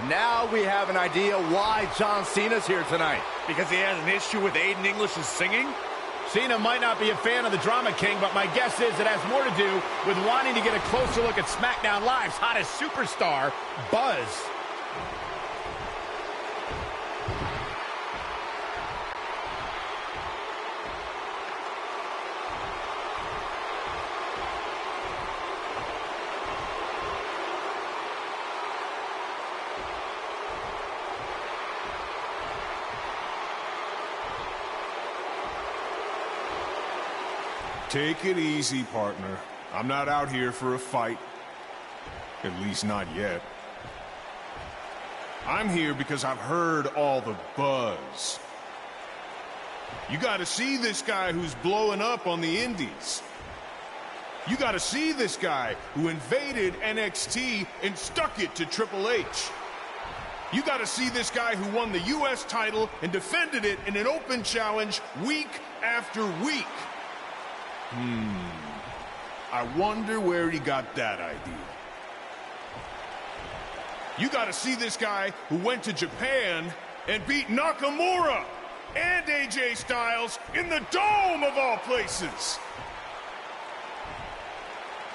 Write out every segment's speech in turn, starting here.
Now we have an idea why John Cena's here tonight. Because he has an issue with Aiden English's singing? Cena might not be a fan of the Drama King, but my guess is it has more to do with wanting to get a closer look at SmackDown Live's hottest superstar, Buzz. Take it easy, partner. I'm not out here for a fight. At least not yet. I'm here because I've heard all the buzz. You gotta see this guy who's blowing up on the indies. You gotta see this guy who invaded NXT and stuck it to Triple H. You gotta see this guy who won the US title and defended it in an open challenge week after week. I wonder where he got that idea. You gotta see this guy who went to Japan and beat Nakamura and AJ Styles in the Dome of all places.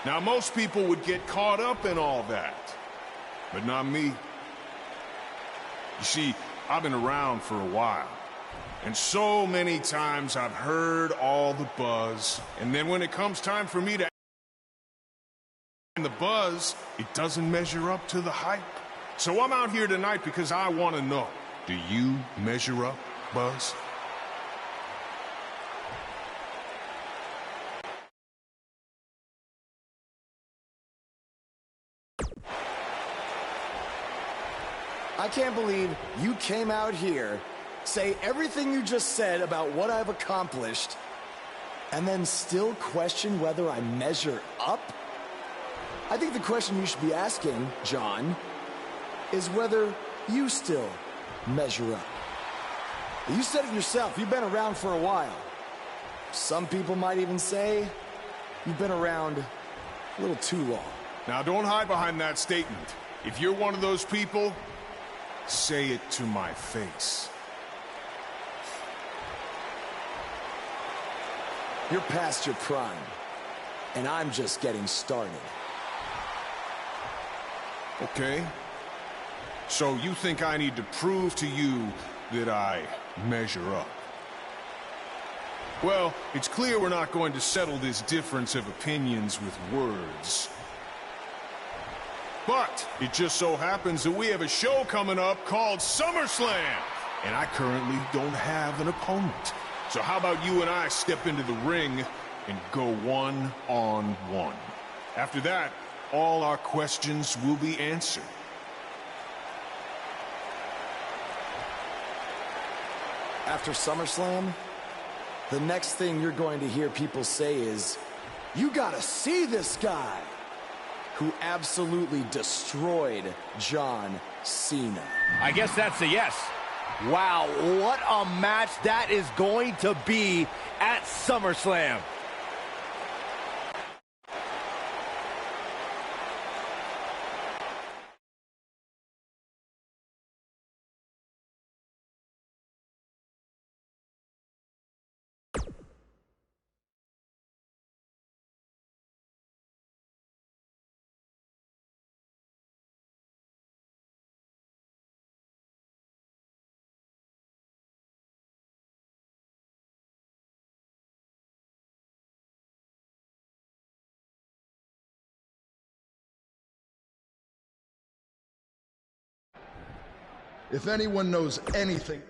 Now, most people would get caught up in all that, but not me. You see, I've been around for a while. And so many times I've heard all the buzz, and then when it comes time for me to and the buzz, it doesn't measure up to the hype. So I'm out here tonight because I want to know, do you measure up, Buzz? I can't believe you came out here, say everything you just said about what I've accomplished, and then still question whether I measure up? I think the question you should be asking, John, is whether you still measure up. You said it yourself, you've been around for a while. Some people might even say you've been around a little too long. Now, don't hide behind that statement. If you're one of those people, say it to my face. You're past your prime, and I'm just getting started. Okay. So you think I need to prove to you that I measure up? Well, it's clear we're not going to settle this difference of opinions with words. But it just so happens that we have a show coming up called SummerSlam, and I currently don't have an opponent. So how about you and I step into the ring and go one-on-one? After that, all our questions will be answered. After SummerSlam, the next thing you're going to hear people say is, you gotta see this guy who absolutely destroyed John Cena. I guess that's a yes. Wow, what a match that is going to be at SummerSlam. If anyone knows anything...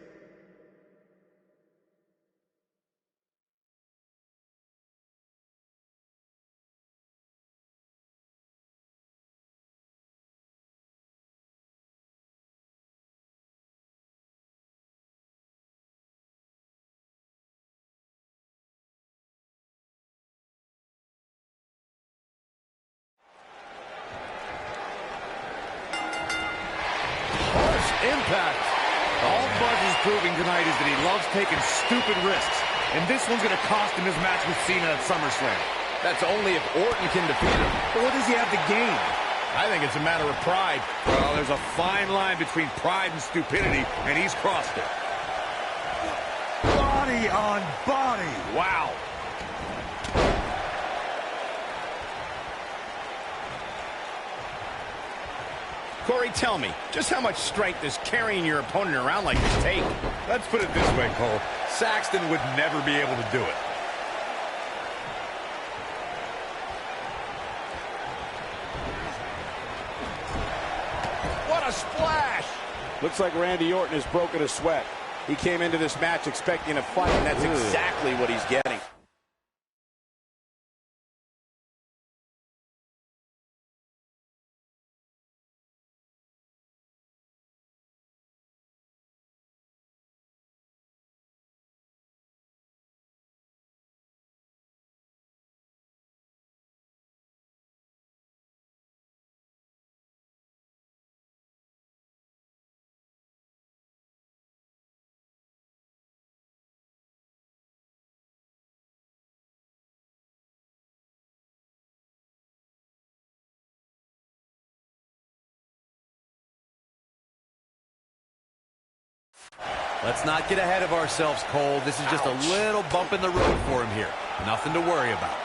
Impact. All Buzz is proving tonight is that he loves taking stupid risks. And this one's going to cost him his match with Cena at SummerSlam. That's only if Orton can defeat him. But what does he have to gain? I think it's a matter of pride. Well, there's a fine line between pride and stupidity, and he's crossed it. Body on body. Wow. Corey, tell me, just how much strength does carrying your opponent around like this take? Let's put it this way, Cole. Saxton would never be able to do it. What a splash! Looks like Randy Orton has broken a sweat. He came into this match expecting a fight, and that's exactly what he's getting. Let's not get ahead of ourselves, Cole. This is just a little bump in the road for him here. Nothing to worry about.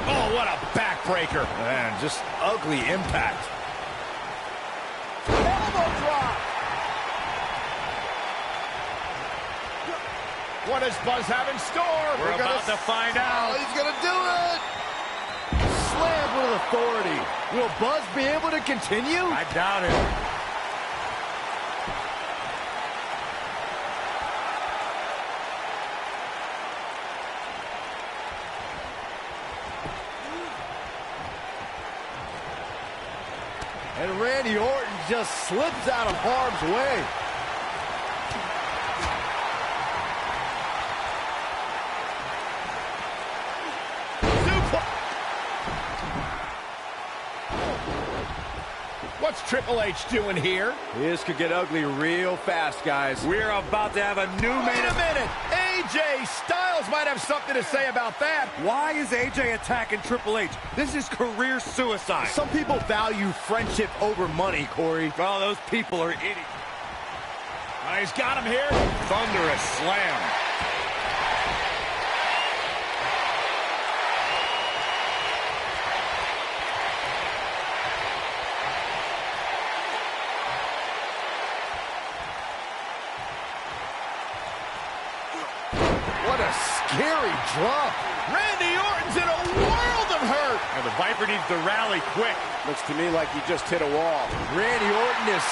Oh, what a backbreaker. Man, just ugly impact. Elbow drop. What does Buzz have in store? We're about to find out. Oh, he's going to do it! Slammed with authority. Will Buzz be able to continue? I doubt it. And Randy Orton just slips out of harm's way. What's Triple H doing here? This could get ugly real fast, guys. We're about to have a new Wait a minute. AJ Styles might have something to say about that. Why is AJ attacking Triple H? This is career suicide. Some people value friendship over money, Corey. Oh, those people are idiots. Oh, he's got him here. Thunderous slam. What a scary drop. Randy Orton's in a world of hurt. And the Viper needs to rally quick. Looks to me like he just hit a wall. Randy Orton is...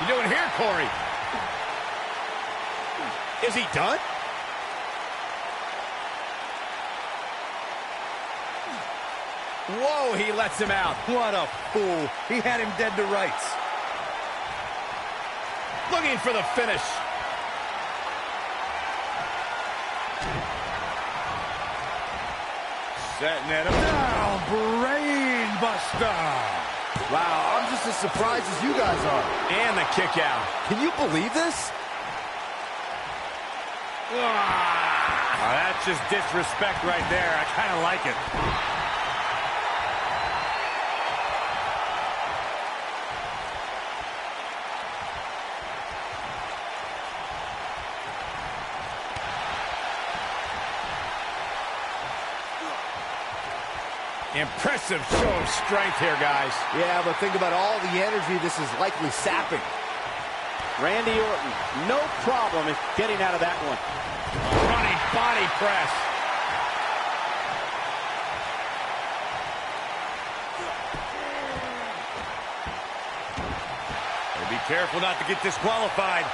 You doing here, Corey? Is he done? Whoa, he lets him out. What a fool. He had him dead to rights. Looking for the finish. Setting it up. Down, brain buster. Wow, I'm just as surprised as you guys are. And the kick out. Can you believe this? Oh, that's just disrespect right there. I kind of like it. Impressive show of strength here, guys. Yeah, but think about all the energy this is likely sapping. Randy Orton, no problem in getting out of that one. Running body press. Gotta be careful not to get disqualified.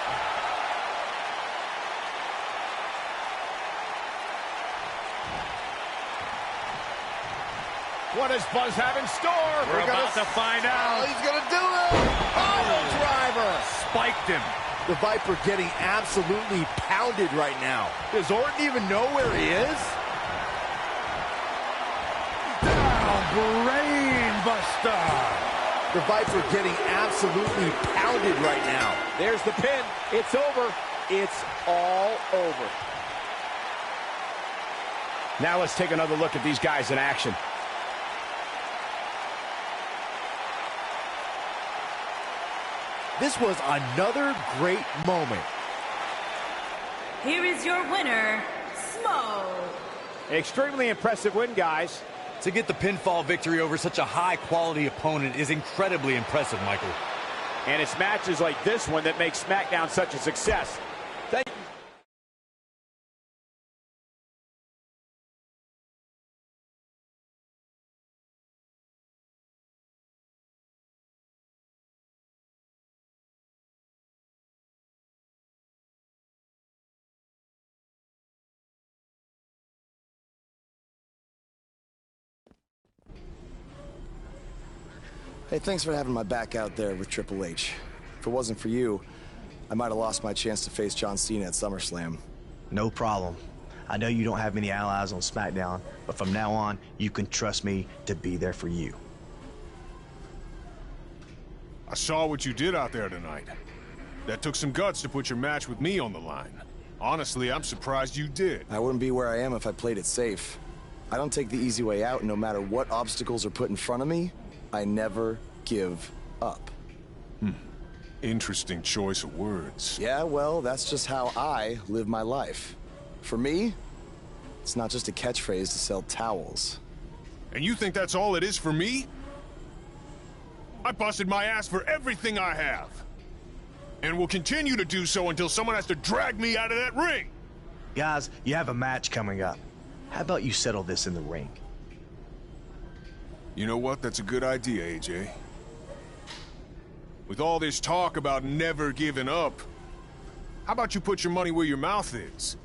What does Buzz have in store? We're about to find out. He's going to do it! Pile driver. Spiked him. The Viper getting absolutely pounded right now. Does Orton even know where he is? Down, brain buster. The Viper getting absolutely pounded right now. There's the pin. It's over. it's all over. Now let's take another look at these guys in action. This was another great moment. Here is your winner, Smo. Extremely impressive win, guys. To get the pinfall victory over such a high-quality opponent is incredibly impressive, Michael. And it's matches like this one that make SmackDown such a success. Thank you. Hey, thanks for having my back out there with Triple H. If it wasn't for you, I might have lost my chance to face John Cena at SummerSlam. No problem. I know you don't have many allies on SmackDown, but from now on, you can trust me to be there for you. I saw what you did out there tonight. That took some guts to put your match with me on the line. Honestly, I'm surprised you did. I wouldn't be where I am if I played it safe. I don't take the easy way out, no matter what obstacles are put in front of me. I never give up. Interesting choice of words. Yeah, well, that's just how I live my life. For me, it's not just a catchphrase to sell towels. And you think that's all it is for me? I busted my ass for everything I have. And will continue to do so until someone has to drag me out of that ring. Guys, you have a match coming up. How about you settle this in the ring? You know what? That's a good idea, AJ. With all this talk about never giving up, how about you put your money where your mouth is?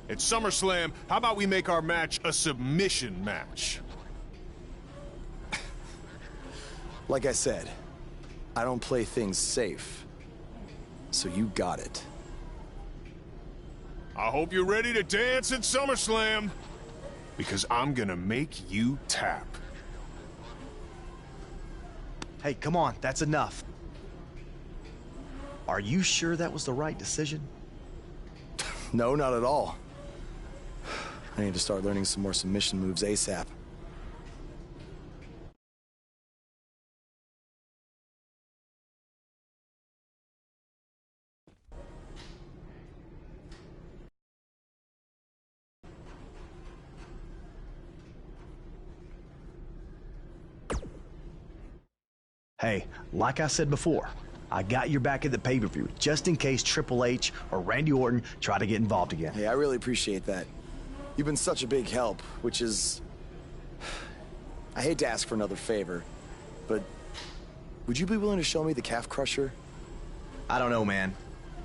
At SummerSlam, how about we make our match a submission match? Like I said, I don't play things safe. So you got it. I hope you're ready to dance at SummerSlam, because I'm gonna make you tap. Hey, come on, that's enough. Are you sure that was the right decision? No, not at all. I need to start learning some more submission moves ASAP. Hey, like I said before, I got your back at the pay-per-view, just in case Triple H or Randy Orton try to get involved again. Hey, I really appreciate that. You've been such a big help, which is... I hate to ask for another favor, but would you be willing to show me the calf crusher? I don't know, man.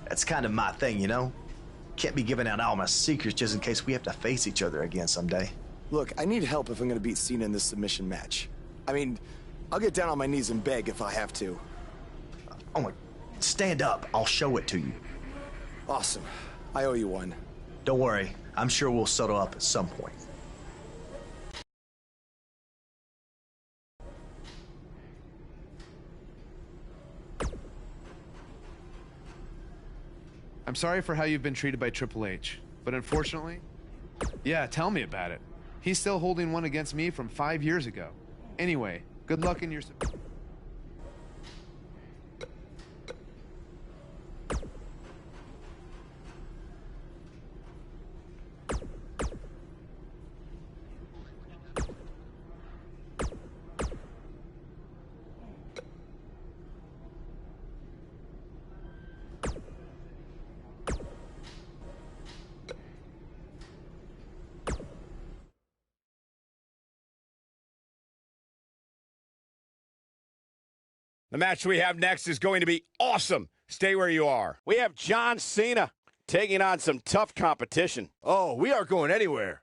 That's kind of my thing, you know? Can't be giving out all my secrets just in case we have to face each other again someday. Look, I need help if I'm gonna beat Cena in this submission match. I mean, I'll get down on my knees and beg if I have to. Oh my... Stand up. I'll show it to you. Awesome. I owe you one. Don't worry. I'm sure we'll settle up at some point. I'm sorry for how you've been treated by Triple H, but unfortunately... Yeah, tell me about it. He's still holding one against me from 5 years ago. Anyway, good luck in your... The match we have next is going to be awesome. Stay where you are. We have John Cena taking on some tough competition. Oh, we aren't going anywhere.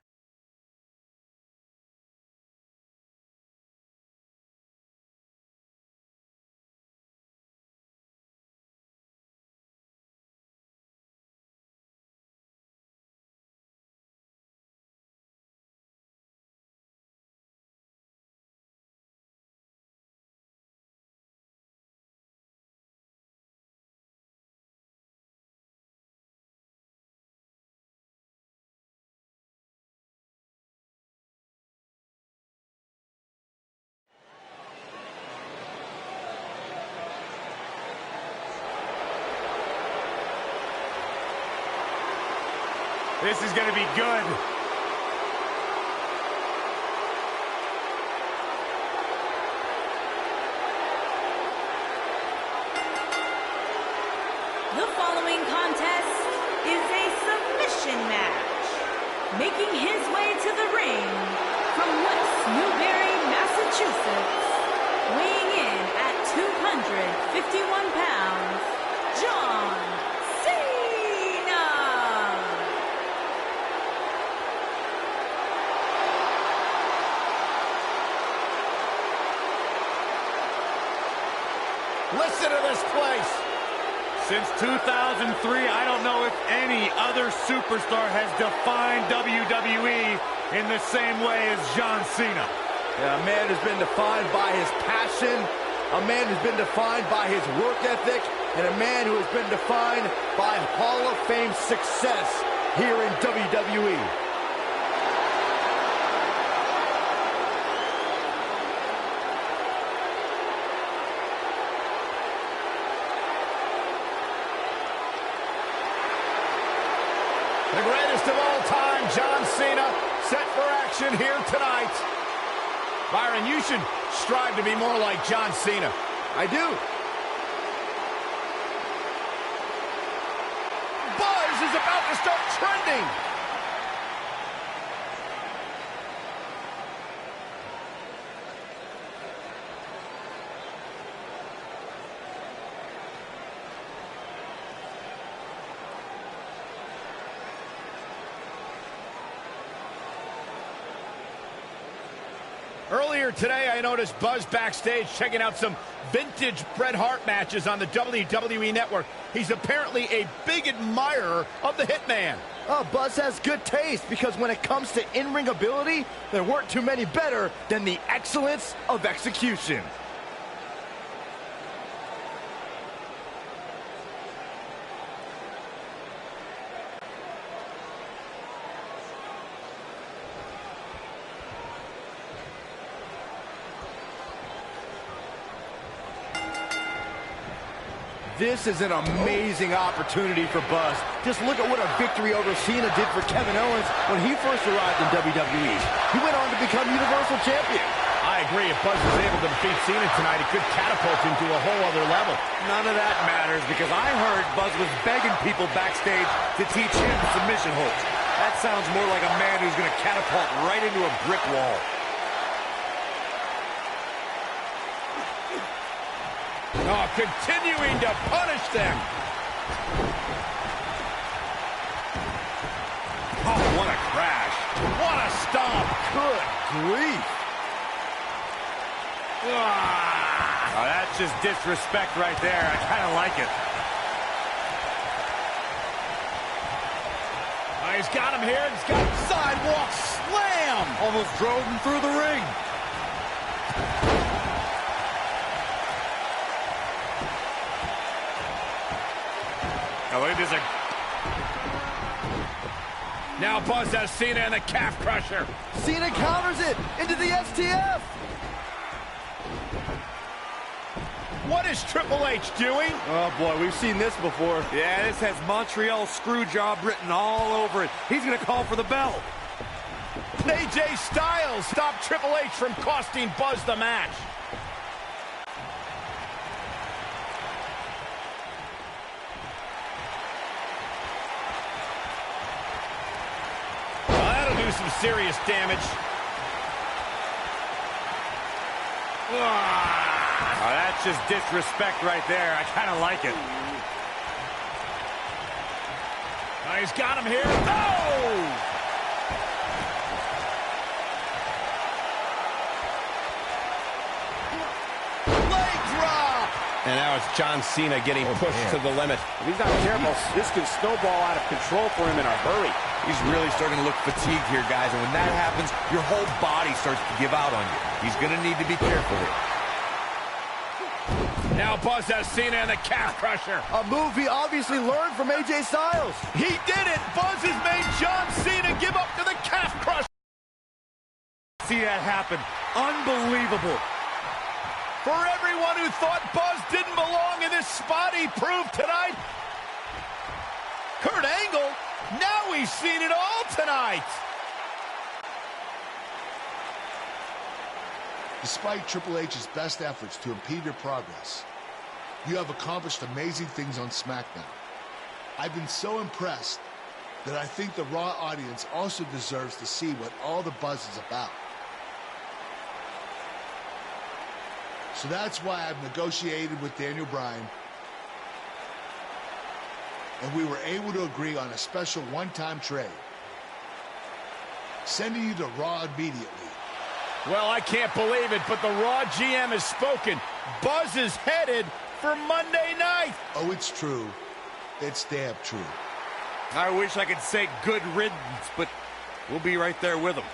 This is going to be good. The following contest is a submission match. Making his way to the ring from West Newbury, Massachusetts, weighing in at 251 pounds, John Cena. Listen to this place. Since 2003, I don't know if any other superstar has defined WWE in the same way as John Cena. Yeah, a man who's been defined by his passion, a man who's been defined by his work ethic, and a man who has been defined by Hall of Fame success here in WWE. The greatest of all time, John Cena, set for action here tonight. Byron, you should strive to be more like John Cena. I do. Buzz is about to start trending. Earlier today, I noticed Buzz backstage checking out some vintage Bret Hart matches on the WWE Network. He's apparently a big admirer of the Hitman. Oh, Buzz has good taste because when it comes to in-ring ability, there weren't too many better than the excellence of execution. This is an amazing opportunity for Buzz. Just look at what a victory over Cena did for Kevin Owens when he first arrived in WWE. He went on to become Universal Champion. I agree. If Buzz was able to defeat Cena tonight, it could catapult him to a whole other level. None of that matters because I heard Buzz was begging people backstage to teach him submission holds. That sounds more like a man who's going to catapult right into a brick wall. Oh, continuing to punish them. Oh, what a crash. What a stomp. Good grief. Oh, that's just disrespect right there. I kind of like it. Oh, he's got him here. He's got him sidewalk slam. Almost drove him through the ring. Oh, it is a... Now Buzz has Cena in the calf crusher. Cena counters it into the STF. What is Triple H doing? Oh, boy, we've seen this before. Yeah, this has Montreal screw job written all over it. He's going to call for the bell. AJ Styles stopped Triple H from costing Buzz the match. Some serious damage. Oh, that's just disrespect right there. I kind of like it. Oh, he's got him here. Oh! Leg drop! And now it's John Cena getting pushed to the limit. If he's not careful, this can snowball out of control for him in a hurry. He's really starting to look fatigued here, guys, and when that happens, your whole body starts to give out on you. He's going to need to be careful here. Now Buzz has Cena in the calf crusher. A move he obviously learned from AJ Styles. He did it! Buzz has made John Cena give up to the calf crusher. See that happen. Unbelievable. For everyone who thought Buzz didn't belong in this spot, he proved tonight. Kurt Angle Now we've seen it all tonight. Despite Triple H's best efforts to impede your progress, you have accomplished amazing things on SmackDown. I've been so impressed that I think the Raw audience also deserves to see what all the buzz is about. So that's why I've negotiated with Daniel Bryan, and we were able to agree on a special one-time trade, sending you to Raw immediately. Well, I can't believe it, but the Raw GM has spoken. Buzz is headed for Monday night. Oh, it's true. It's damn true. I wish I could say good riddance, but we'll be right there with him.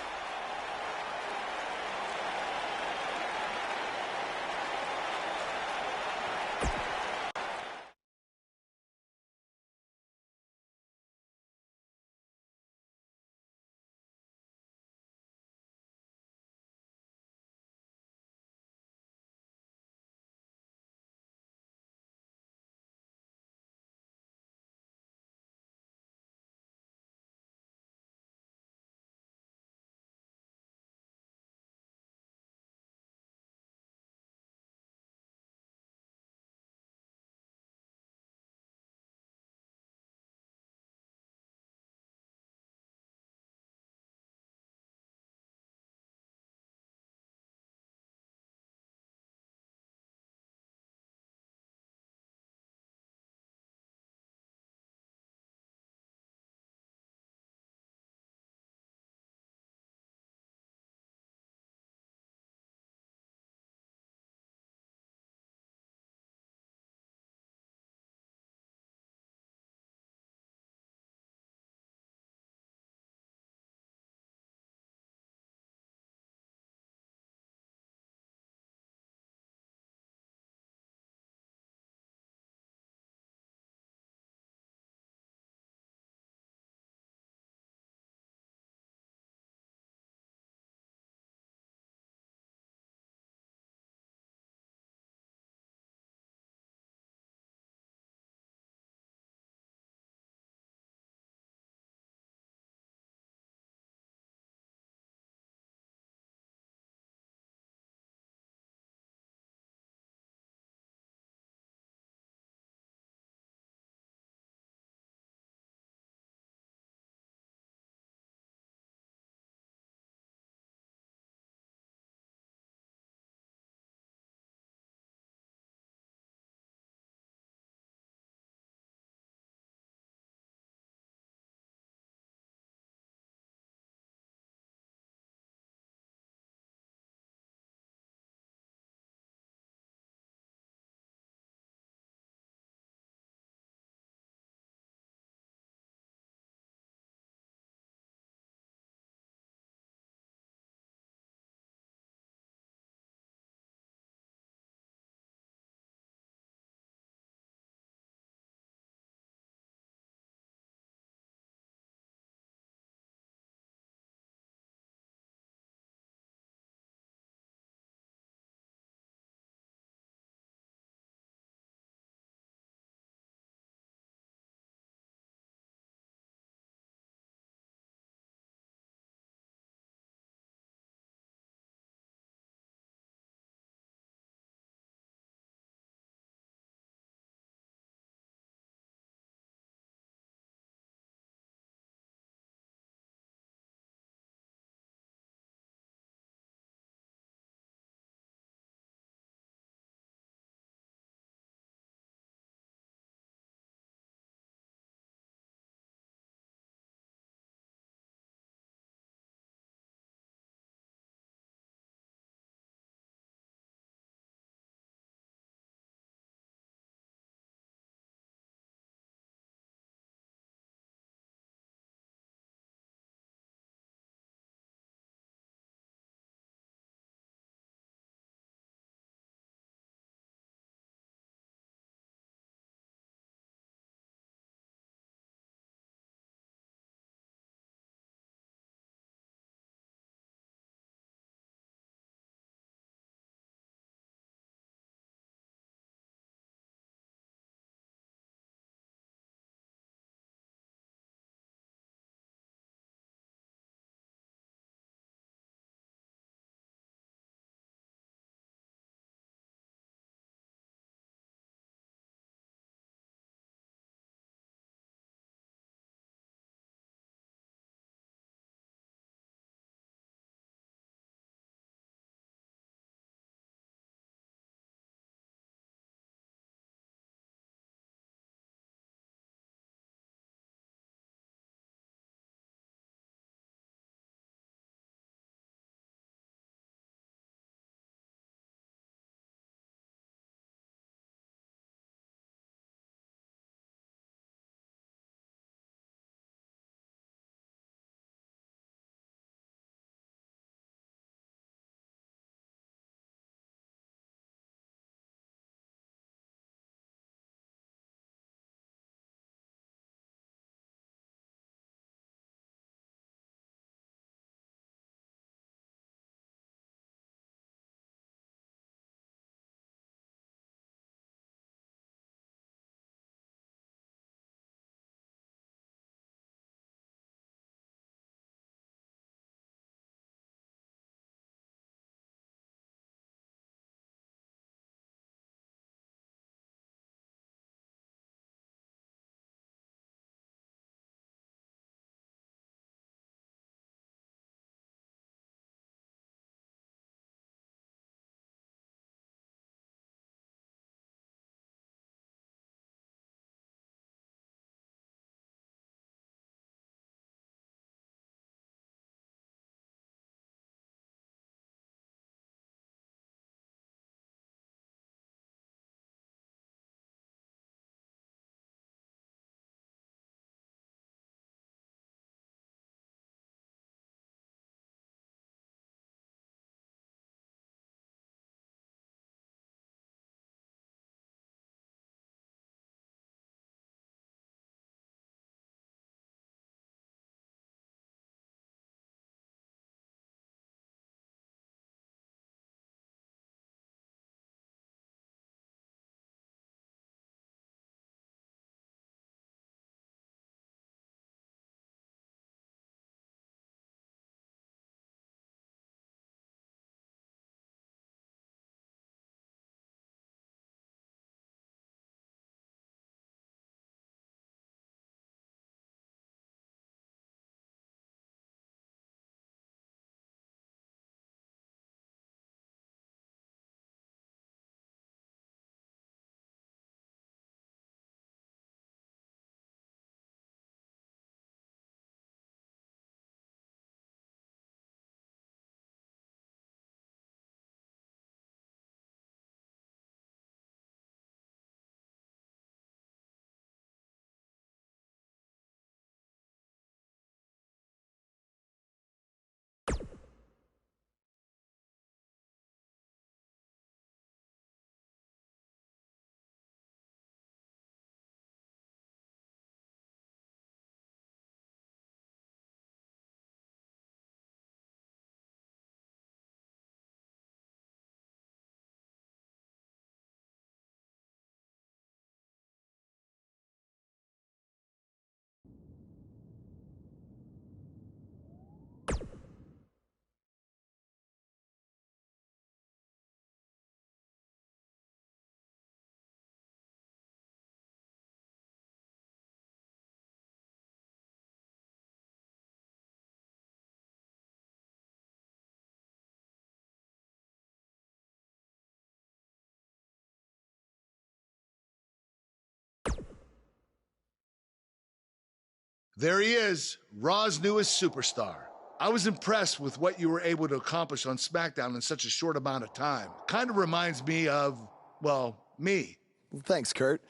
There he is, Raw's newest superstar. I was impressed with what you were able to accomplish on SmackDown in such a short amount of time. Kind of reminds me of, well, me. Well, thanks, Kurt.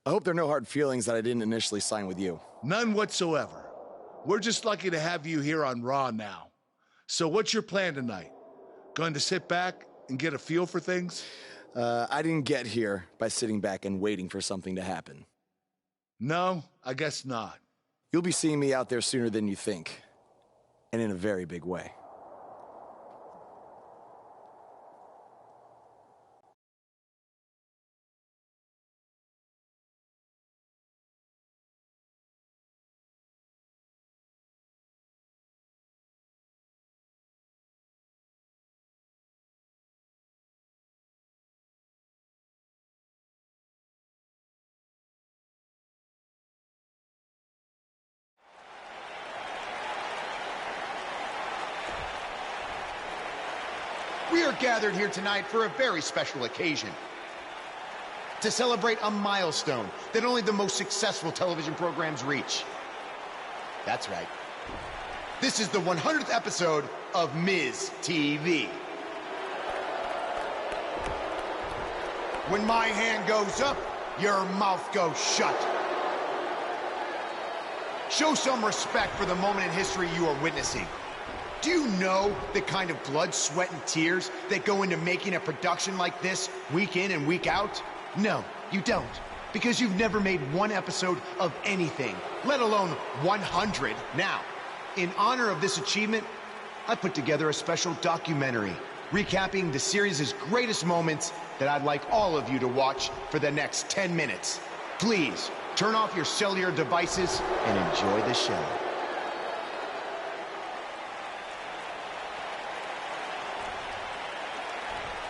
I hope there are no hard feelings that I didn't initially sign with you. None whatsoever. We're just lucky to have you here on Raw now. So what's your plan tonight? Going to sit back and get a feel for things? I didn't get here by sitting back and waiting for something to happen. No, I guess not. You'll be seeing me out there sooner than you think. And in a very big way. We are gathered here tonight for a very special occasion. To celebrate a milestone that only the most successful television programs reach. That's right. This is the 100th episode of Miz TV. When my hand goes up, your mouth goes shut. Show some respect for the moment in history you are witnessing. Do you know the kind of blood, sweat, and tears that go into making a production like this week in and week out? No, you don't. Because you've never made one episode of anything, let alone 100. Now, in honor of this achievement, I put together a special documentary recapping the series' greatest moments that I'd like all of you to watch for the next 10 minutes. Please, turn off your cellular devices and enjoy the show.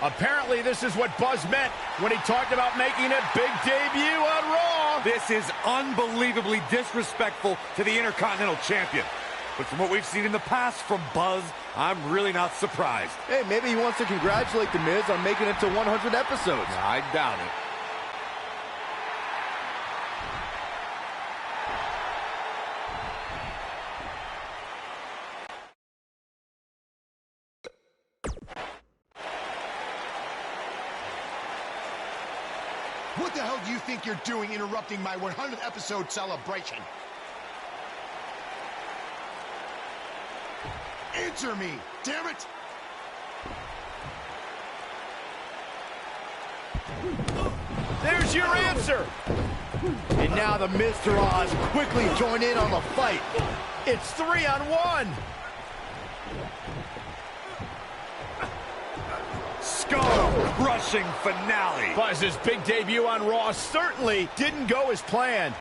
Apparently, this is what Buzz meant when he talked about making a big debut on Raw. This is unbelievably disrespectful to the Intercontinental Champion. But from what we've seen in the past from Buzz, I'm really not surprised. Hey, maybe he wants to congratulate The Miz on making it to 100 episodes. I doubt it. What the hell do you think you're doing interrupting my 100th episode celebration? Answer me, damn it! There's your answer. And now the Mr. Oz quickly join in on the fight. It's 3-on-1. Skull-crushing finale. Buzz's big debut on Raw certainly didn't go as planned.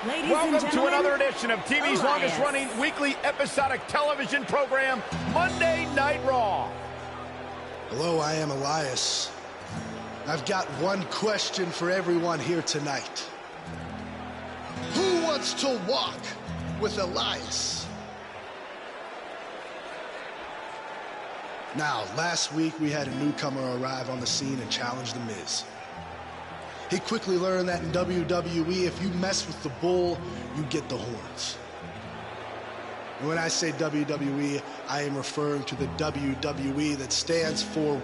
Ladies Welcome and to gentlemen, another edition of TV's Elias. longest-running weekly episodic television program, Monday Night Raw. Hello, I am Elias. I've got one question for everyone here tonight. Who wants to walk with Elias? Now, last week we had a newcomer arrive on the scene and challenge The Miz. He quickly learned that in WWE, if you mess with the bull, you get the horns. And when I say WWE, I am referring to the WWE that stands for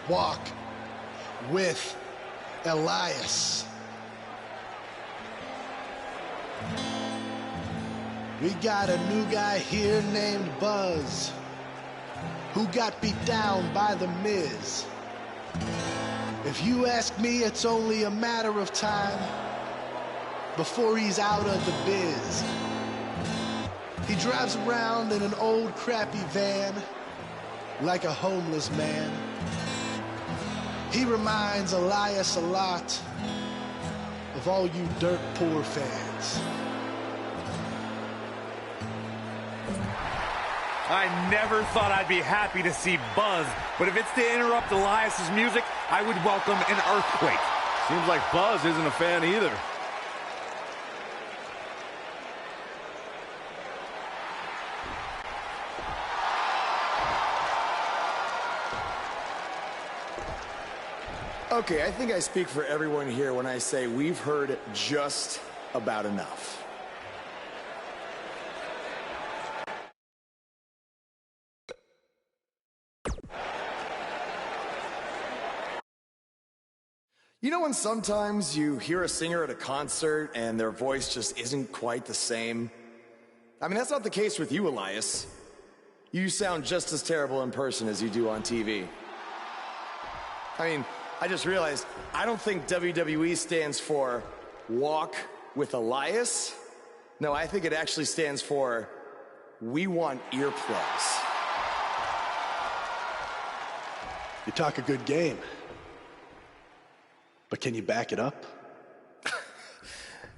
Walk with Elias. We got a new guy here named Buzz, who got beat down by The Miz. If you ask me, it's only a matter of time before he's out of the biz. He drives around in an old crappy van like a homeless man. He reminds Elias a lot of all you dirt poor fans. I never thought I'd be happy to see Buzz, but if it's to interrupt Elias's music, I would welcome an earthquake. Seems like Buzz isn't a fan either. Okay, I think I speak for everyone here when I say we've heard just about enough. You know when sometimes you hear a singer at a concert and their voice just isn't quite the same? I mean, that's not the case with you, Elias. You sound just as terrible in person as you do on TV. I mean, I just realized, I don't think WWE stands for Walk with Elias. No, I think it actually stands for We Want Earplugs. You talk a good game. But can you back it up?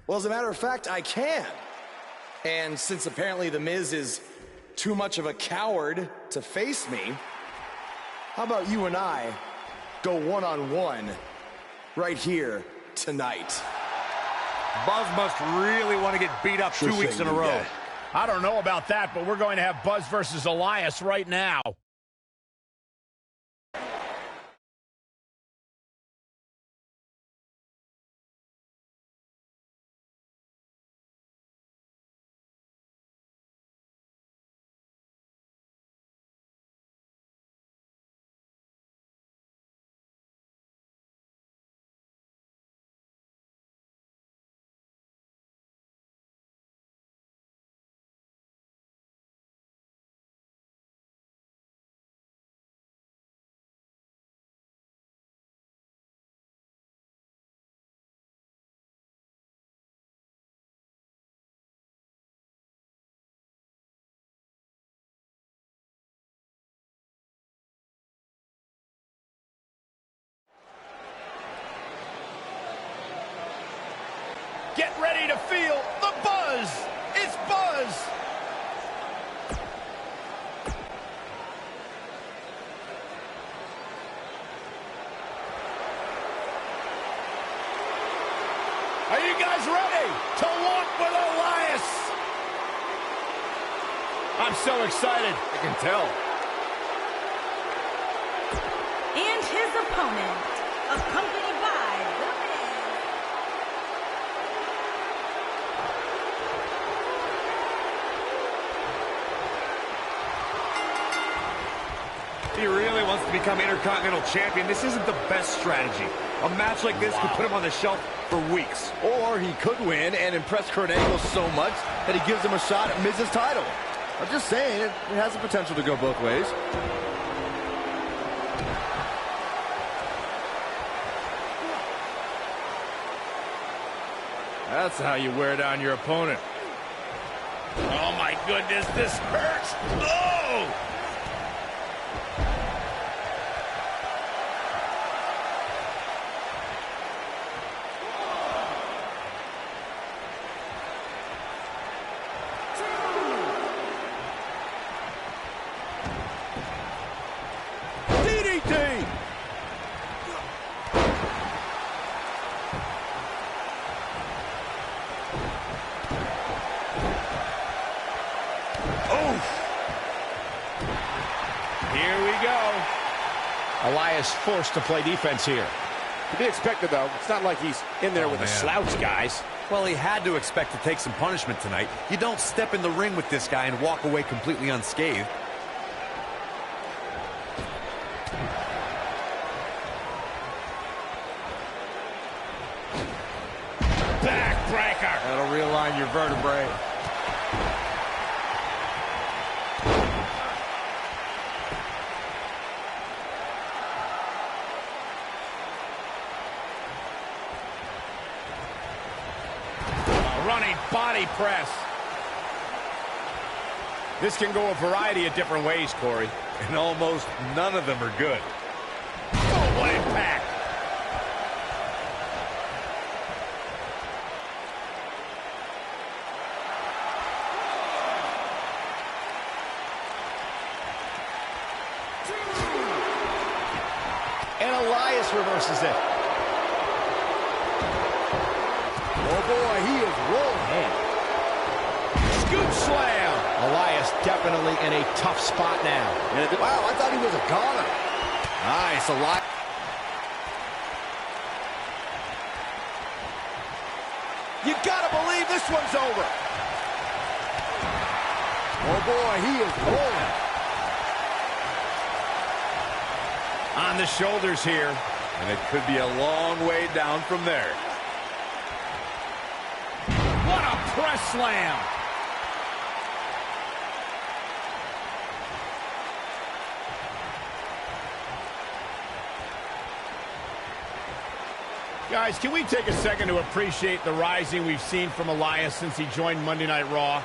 Well, as a matter of fact, I can. And since apparently The Miz is too much of a coward to face me, how about you and I go one-on-one right here tonight? Buzz must really want to get beat up 2 weeks in a row. I don't know about that, but we're going to have Buzz versus Elias right now. Get ready to feel the buzz. It's Buzz. Are you guys ready to walk with Elias? I'm so excited. I can tell. And his opponent, accompanied by The Miz. He really wants to become Intercontinental Champion. This isn't the best strategy. A match like this could put him on the shelf for weeks. Or he could win and impress Kurt Angle so much that he gives him a shot at Miz's title. I'm just saying, it has the potential to go both ways. That's how you wear down your opponent. Oh my goodness, this hurts. Oh! Elias forced to play defense here. To be expected, though. It's not like he's in there with the slouch guys. Well, he had to expect to take some punishment tonight. You don't step in the ring with this guy and walk away completely unscathed. Backbreaker. That'll realign your vertebrae. Running body press. This can go a variety of different ways, Corey. And almost none of them are good. Full impact. And Elias reverses it. Oh boy, he is rolling. Scoop slam. Elias definitely in a tough spot now. Wow, I thought he was a goner. Nice, Elias. You gotta believe this one's over. Oh boy, he is rolling. On the shoulders here. And it could be a long way down from there. What a press slam. Guys, can we take a second to appreciate the rising we've seen from Elias since he joined Monday Night Raw?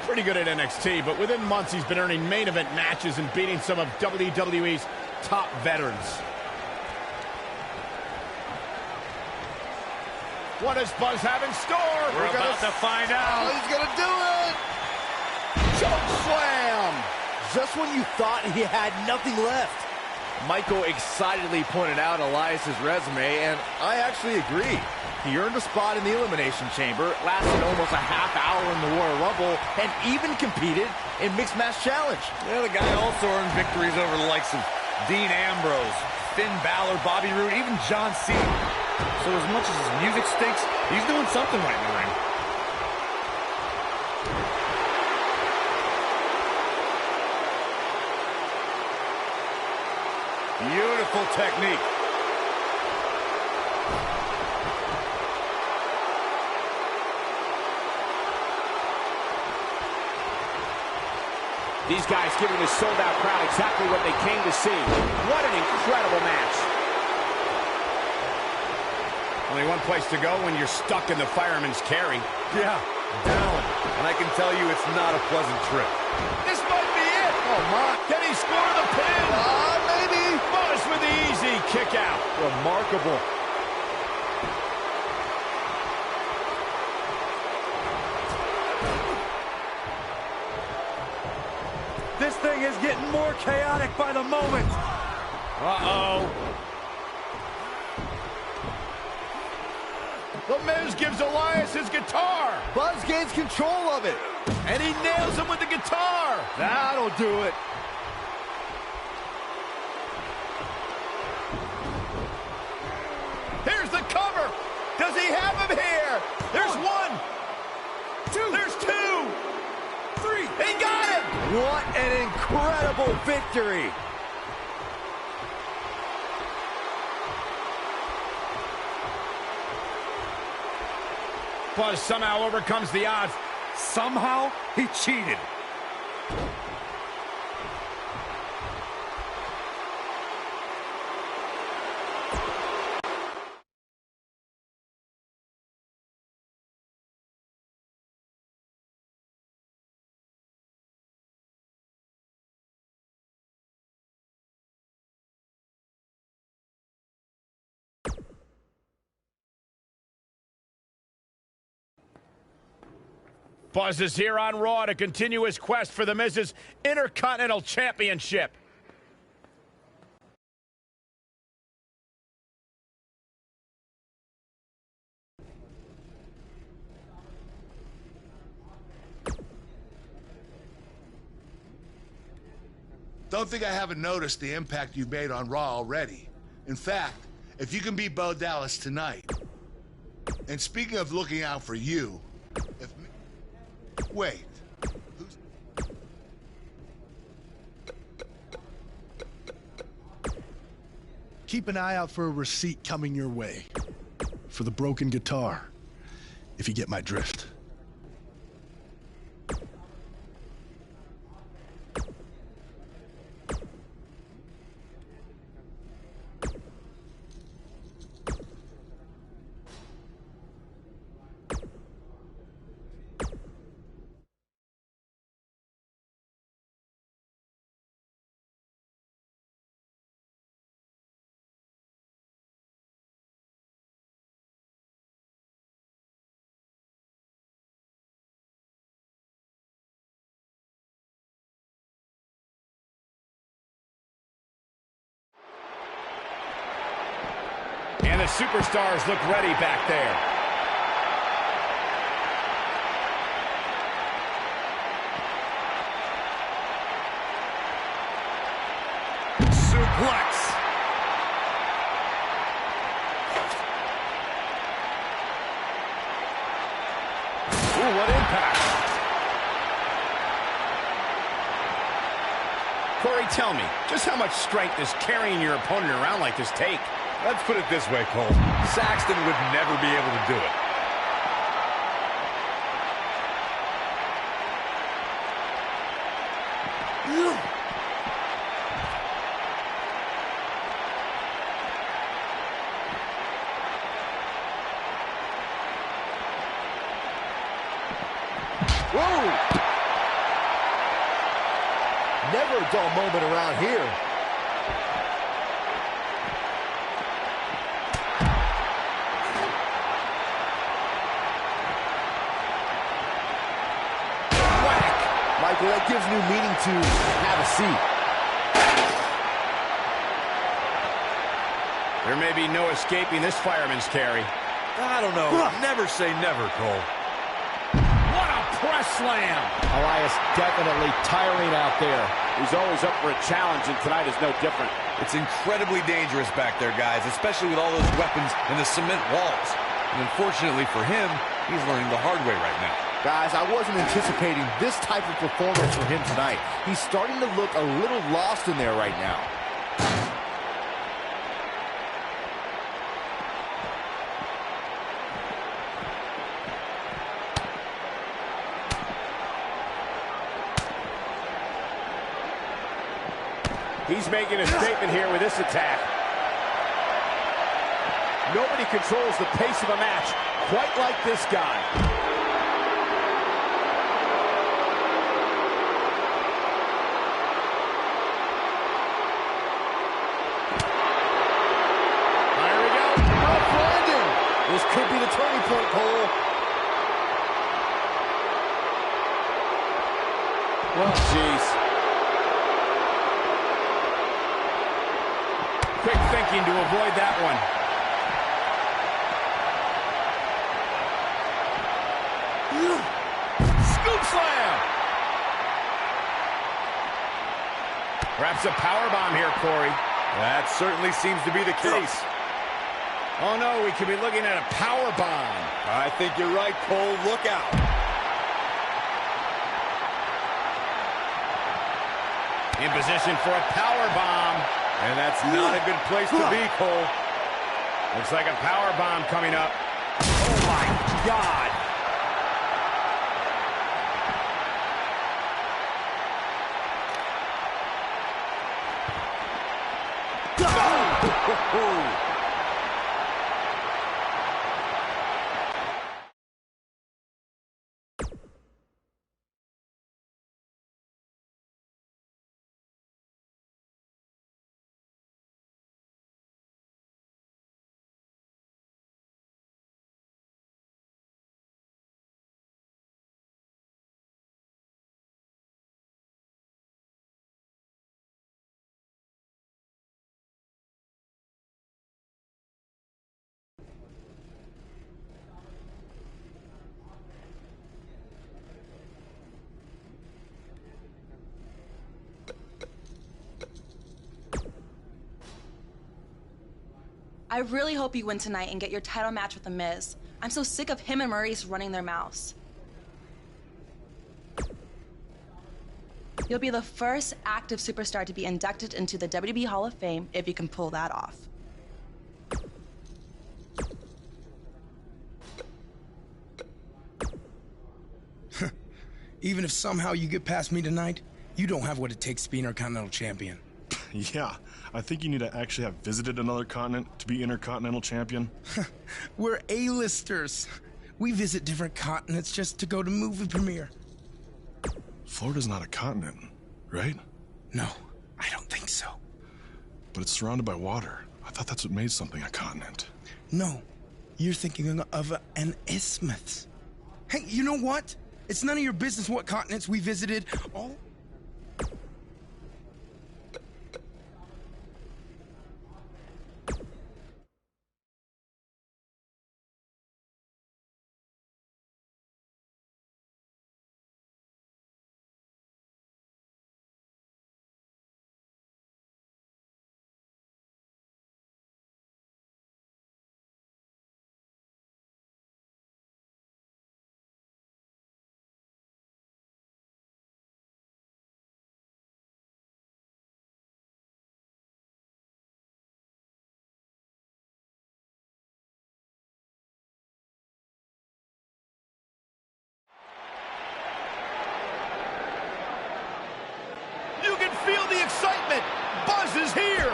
Pretty good at NXT, but within months he's been earning main event matches and beating some of WWE's top veterans. What does Buzz have in store? We're about to find out. Oh, he's gonna do it! Choke slam! Just when you thought he had nothing left. Michael excitedly pointed out Elias's resume, and I actually agree. He earned a spot in the Elimination Chamber, lasted almost a half hour in the Royal Rumble, and even competed in Mixed Match Challenge. Yeah, the guy also earned victories over the likes of Dean Ambrose, Finn Balor, Bobby Roode, even John Cena. So as much as his music stinks, he's doing something right in the ring. Beautiful technique. These guys giving this sold-out crowd exactly what they came to see. What an incredible match. Only one place to go when you're stuck in the fireman's carry. Yeah, down. And I can tell you it's not a pleasant trip. This might be it. Oh, my. Can he score the pin? Maybe. Buzz with the easy kick out. Remarkable. This thing is getting more chaotic by the moment. Uh-oh. The Miz gives Elias his guitar. Buzz gains control of it. And he nails him with the guitar. That'll do it. Here's the cover. Does he have him here? There's one. Two. There's two. Three. He got him. What an incredible victory. Buzz somehow overcomes the odds. Somehow, he cheated. Buzz is here on Raw to continue his quest for the Miz's Intercontinental Championship. Don't think I haven't noticed the impact you've made on Raw already. In fact, if you can beat Bo Dallas tonight, and speaking of looking out for you, wait. Keep an eye out for a receipt coming your way. For the broken guitar, if you get my drift. And the superstars look ready back there. Suplex. Corey, tell me, just how much strength does carrying your opponent around like this take? Let's put it this way, Cole. Saxton would never be able to do it. Whoa! Never a dull moment around here. Michael, that gives new meaning to have a seat. There may be no escaping this fireman's carry. I don't know. Never say never, Cole. What a press slam! Elias definitely tiring out there. He's always up for a challenge, and tonight is no different. It's incredibly dangerous back there, guys, especially with all those weapons and the cement walls. And unfortunately for him, he's learning the hard way right now. Guys, I wasn't anticipating this type of performance from him tonight. He's starting to look a little lost in there right now. He's making a statement here with this attack. Nobody controls the pace of a match quite like this guy. There we go. Rough landing. This could be the turning point, Cole. Well, jeez. Quick thinking to avoid that one. Scoop slam! Perhaps a powerbomb here, Corey. That certainly seems to be the case. Oh no, we could be looking at a powerbomb. I think you're right, Cole. Look out. In position for a powerbomb. And that's not a good place to be, Cole. Looks like a powerbomb coming up. Oh my God. I really hope you win tonight and get your title match with The Miz. I'm so sick of him and Maurice running their mouths. You'll be the first active superstar to be inducted into the WWE Hall of Fame if you can pull that off. Even if somehow you get past me tonight, you don't have what it takes to be Intercontinental Champion. Yeah, I think you need to actually have visited another continent to be Intercontinental Champion. We're A-listers. We visit different continents just to go to movie premiere. Florida's not a continent, right? No, I don't think so. But it's surrounded by water. I thought that's what made something a continent. No, you're thinking of an isthmus. Hey, you know what? It's none of your business what continents we visited. All feel the excitement. Buzz is here.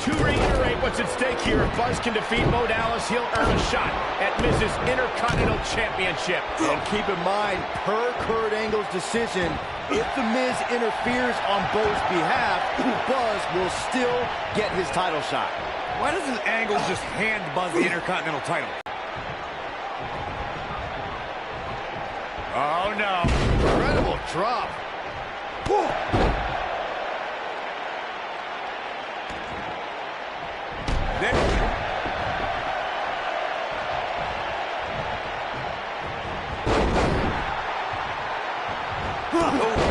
To reiterate what's at stake here, if Buzz can defeat Bo Dallas, he'll earn a shot at Miz's Intercontinental Championship. And keep in mind, per Kurt Angle's decision, if The Miz interferes on Bo's behalf, Buzz will still get his title shot. Why doesn't Angle just hand Buzz the Intercontinental title? Oh, no. Incredible drop.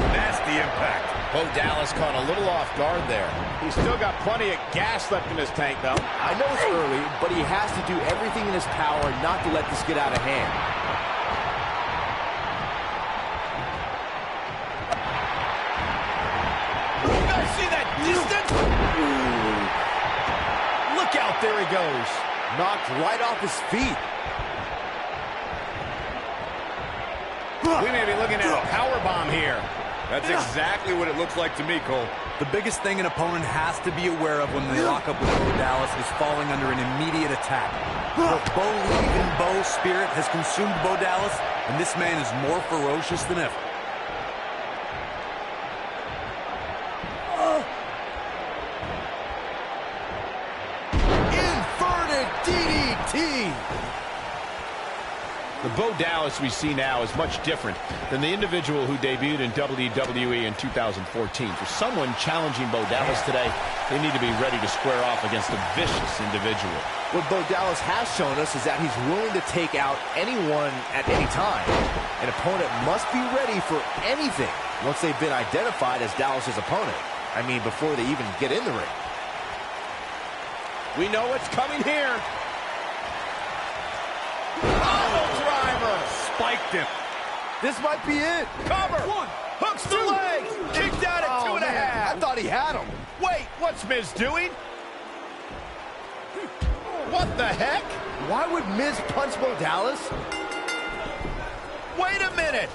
Nasty impact. Bo Dallas caught a little off guard there. He's still got plenty of gas left in his tank, though. I know it's early, but he has to do everything in his power not to let this get out of hand. You guys see that distance? Look out, there he goes. Knocked right off his feet. We may be looking at a powerbomb here. That's exactly what it looks like to me, Cole. The biggest thing an opponent has to be aware of when they lock up with Bo Dallas is falling under an immediate attack. Both Bo Leave and Bo's spirit has consumed Bo Dallas, and this man is more ferocious than ever. Inverted DDT. The Bo Dallas we see now is much different than the individual who debuted in WWE in 2014. For someone challenging Bo Dallas today, they need to be ready to square off against a vicious individual. What Bo Dallas has shown us is that he's willing to take out anyone at any time. An opponent must be ready for anything once they've been identified as Dallas's opponent. I mean, before they even get in the ring. We know what's coming here. Spiked him. This might be it. Cover. One. Hooks the leg. Kicked out at 2.5. I thought he had him. Wait, what's Miz doing? What the heck? Why would Miz punch Bo Dallas? Wait a minute.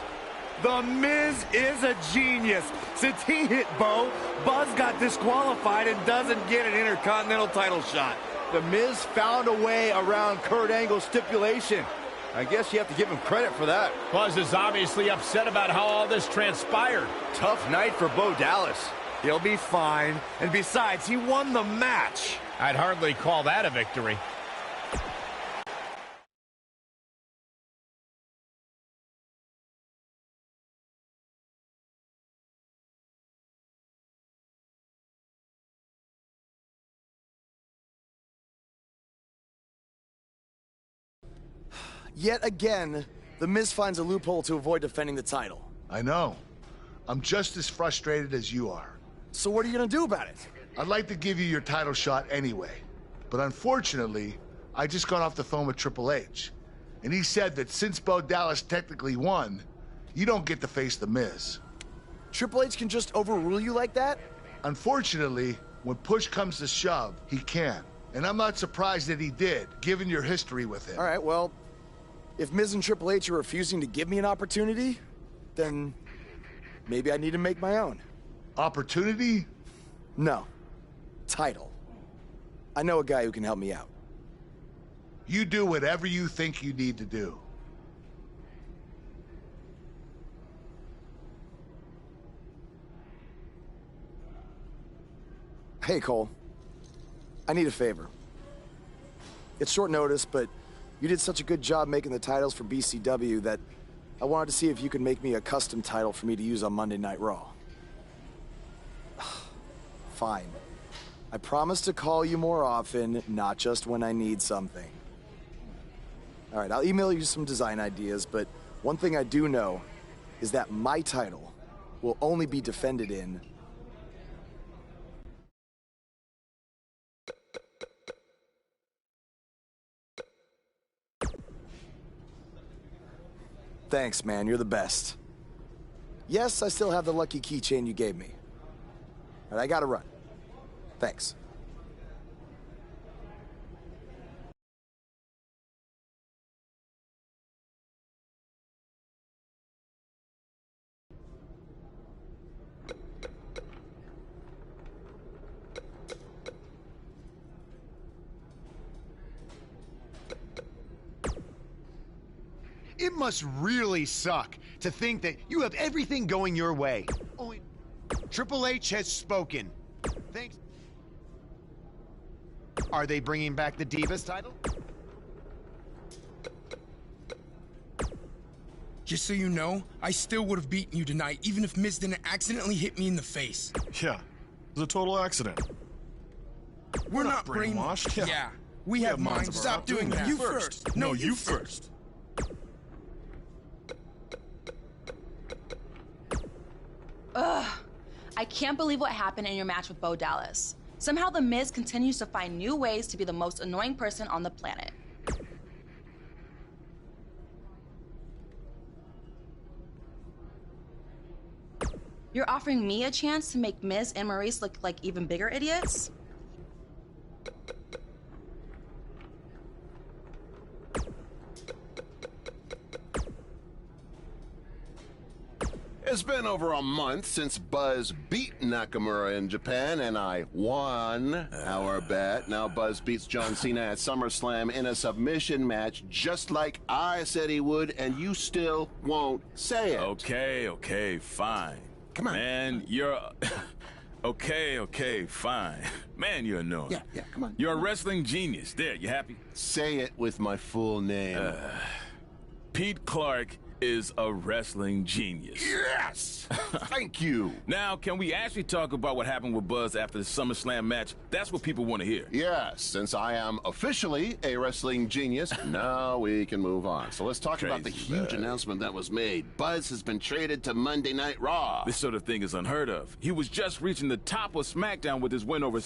The Miz is a genius. Since he hit Bo, Buzz got disqualified and doesn't get an Intercontinental title shot. The Miz found a way around Kurt Angle's stipulation. I guess you have to give him credit for that. Buzz is obviously upset about how all this transpired. Tough night for Bo Dallas. He'll be fine. And besides, he won the match. I'd hardly call that a victory. Yet again, The Miz finds a loophole to avoid defending the title. I know. I'm just as frustrated as you are. So what are you gonna do about it? I'd like to give you your title shot anyway. But unfortunately, I just got off the phone with Triple H. And he said that since Bo Dallas technically won, you don't get to face The Miz. Triple H can just overrule you like that? Unfortunately, when push comes to shove, he can. And I'm not surprised that he did, given your history with him. All right, well, if Miz and Triple H are refusing to give me an opportunity, then maybe I need to make my own. Opportunity? No. Title. I know a guy who can help me out. You do whatever you think you need to do. Hey, Cole. I need a favor. It's short notice, but you did such a good job making the titles for BCW that I wanted to see if you could make me a custom title for me to use on Monday Night Raw. Fine. I promise to call you more often, not just when I need something. All right, I'll email you some design ideas, but one thing I do know is that my title will only be defended in Thanks, man. You're the best. Yes, I still have the lucky keychain you gave me. But I gotta run. Thanks. It must really suck to think that you have everything going your way. Only Triple H has spoken. Thanks. Are they bringing back the Divas title? Just so you know, I still would have beaten you tonight, even if Miz didn't accidentally hit me in the face. Yeah, it was a total accident. We're not brainwashed. Yeah, we have minds. Stop doing that. You first. No, you first. Ugh. I can't believe what happened in your match with Bo Dallas. Somehow The Miz continues to find new ways to be the most annoying person on the planet. You're offering me a chance to make Miz and Maurice look like even bigger idiots? It's been over a month since Buzz beat Nakamura in Japan, and I won our bet. Now Buzz beats John Cena at SummerSlam in a submission match, just like I said he would, and you still won't say it. Okay, fine. Come on. Man, you're... Okay, fine. Man, you're annoying. Yeah, come on. You're a wrestling genius. There, you happy? Say it with my full name. Pete Clark is a wrestling genius. Yes! Thank you. Now, can we actually talk about what happened with Buzz after the SummerSlam match? That's what people want to hear. Yes, since I am officially a wrestling genius, now we can move on. So let's talk about the huge announcement that was made. Buzz has been traded to Monday Night Raw. This sort of thing is unheard of. He was just reaching the top of SmackDown with his win over...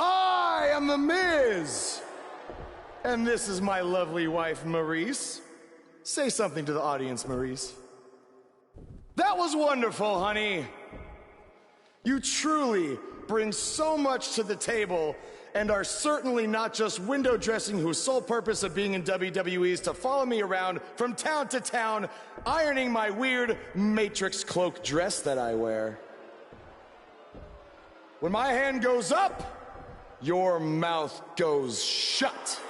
I am The Miz. And this is my lovely wife, Maurice. Say something to the audience, Maurice. That was wonderful, honey. You truly bring so much to the table and are certainly not just window dressing whose sole purpose of being in WWE is to follow me around from town to town, ironing my weird Matrix cloak dress that I wear. When my hand goes up, your mouth goes shut.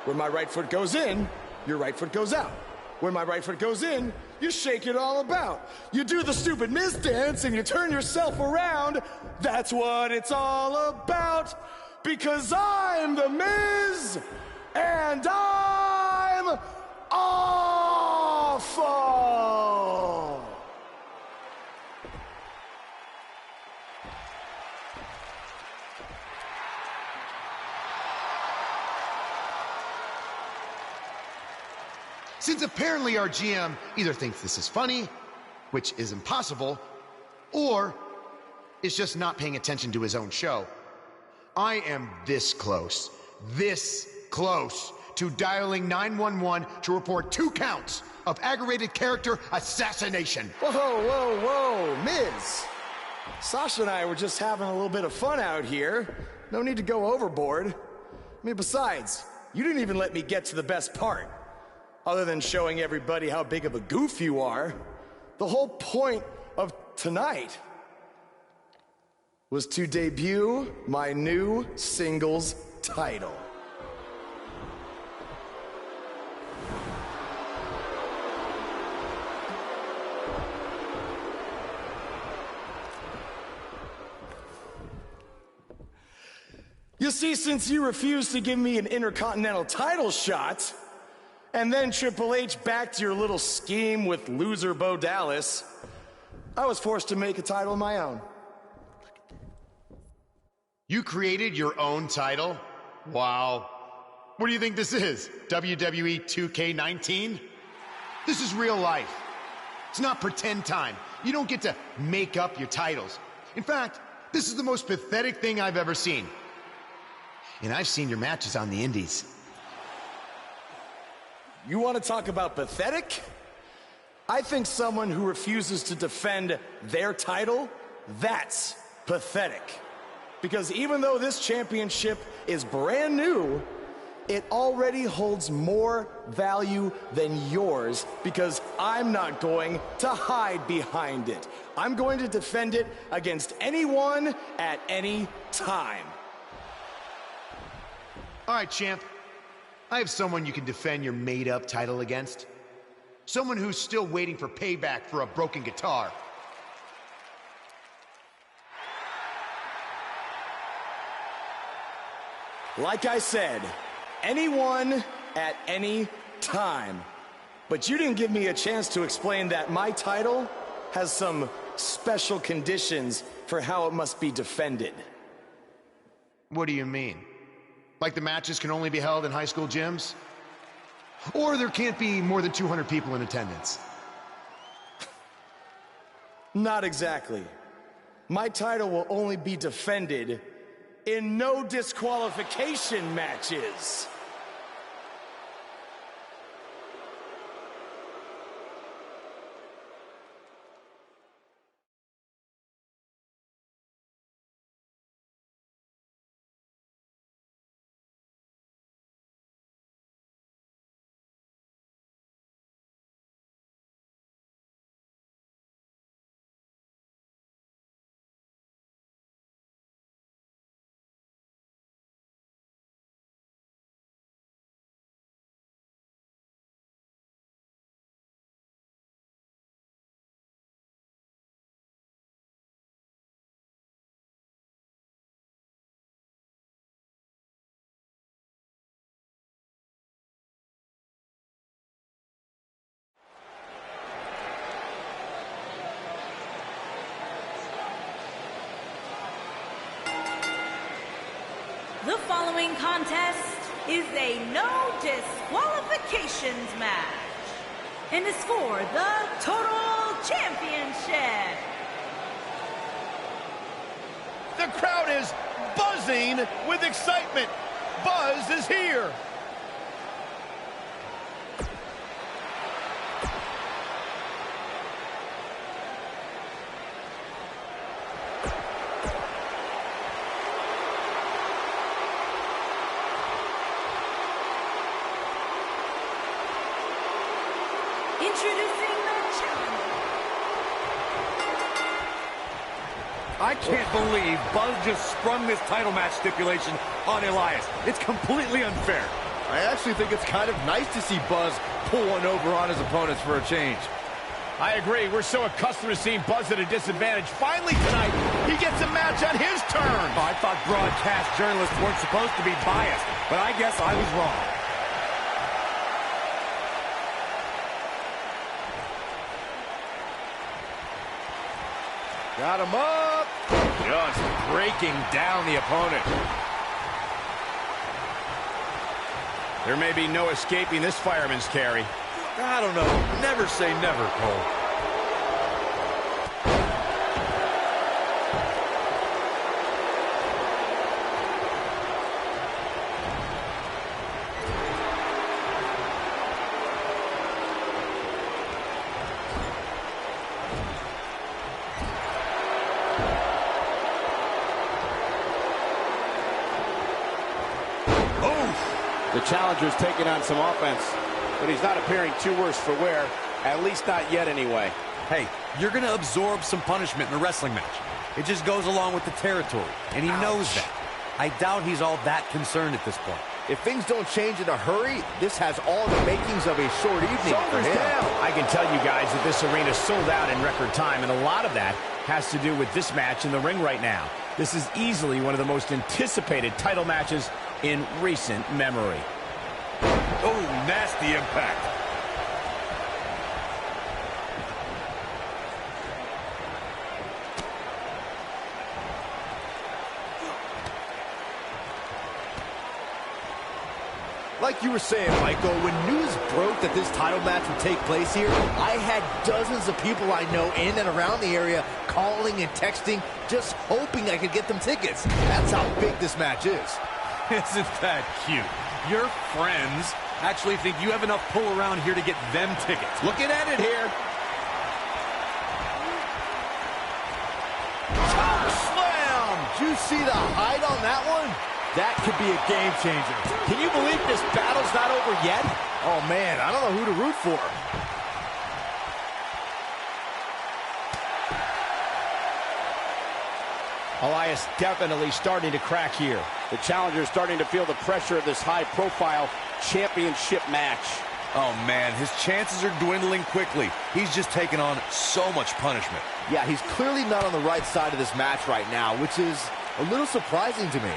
When my right foot goes in, your right foot goes out. When my right foot goes in, you shake it all about. You do the stupid Miz dance and you turn yourself around. That's what it's all about. Because I'm The Miz and I'm awful. Since apparently our GM either thinks this is funny, which is impossible, or is just not paying attention to his own show, I am this close to dialing 911 to report 2 counts of aggravated character assassination. Whoa, Miz. Sasha and I were just having a little bit of fun out here. No need to go overboard. I mean, besides, you didn't even let me get to the best part. Other than showing everybody how big of a goof you are, the whole point of tonight was to debut my new singles title. You see, since you refused to give me an Intercontinental title shot, and then Triple H backed your little scheme with loser Bo Dallas, I was forced to make a title of my own. You created your own title? Wow. What do you think this is? WWE 2K19? This is real life. It's not pretend time. You don't get to make up your titles. In fact, this is the most pathetic thing I've ever seen. And I've seen your matches on the indies. You want to talk about pathetic? I think someone who refuses to defend their title, that's pathetic. Because even though this championship is brand new, it already holds more value than yours because I'm not going to hide behind it. I'm going to defend it against anyone at any time. All right, champ. I have someone you can defend your made-up title against. Someone who's still waiting for payback for a broken guitar. Like I said, anyone at any time. But you didn't give me a chance to explain that my title has some special conditions for how it must be defended. What do you mean? Like the matches can only be held in high school gyms? Or there can't be more than 200 people in attendance? Not exactly. My title will only be defended in no disqualification matches. The following contest is a no disqualifications match and is for the Total Championship. The crowd is buzzing with excitement. Buzz is here. Introducing the challenger. I can't believe Buzz just sprung this title match stipulation on Elias. It's completely unfair. I actually think it's kind of nice to see Buzz pull one over on his opponents for a change. I agree. We're so accustomed to seeing Buzz at a disadvantage. Finally tonight, he gets a match on his terms. I thought broadcast journalists weren't supposed to be biased, but I guess I was wrong. Got him up. Just breaking down the opponent. There may be no escaping this fireman's carry. I don't know. Never say never, Cole. The challenger's taking on some offense, but he's not appearing too worse for wear, at least not yet anyway. Hey, you're going to absorb some punishment in a wrestling match. It just goes along with the territory, and he knows that. I doubt he's all that concerned at this point. If things don't change in a hurry, this has all the makings of a short evening for him. I can tell you guys that this arena sold out in record time, and a lot of that has to do with this match in the ring right now. This is easily one of the most anticipated title matches in recent memory. Oh, nasty impact. Like you were saying, Michael, when news broke that this title match would take place here, I had dozens of people I know in and around the area calling and texting, just hoping I could get them tickets. That's how big this match is. Isn't that cute? Your friends actually think you have enough pull around here to get them tickets. Looking at it here. Choke slam! Did you see the height on that one? That could be a game changer. Can you believe this battle's not over yet? Oh man, I don't know who to root for. Elias definitely starting to crack here. The challenger's starting to feel the pressure of this high-profile championship match. Oh man, his chances are dwindling quickly. He's just taken on so much punishment. Yeah, he's clearly not on the right side of this match right now, which is a little surprising to me.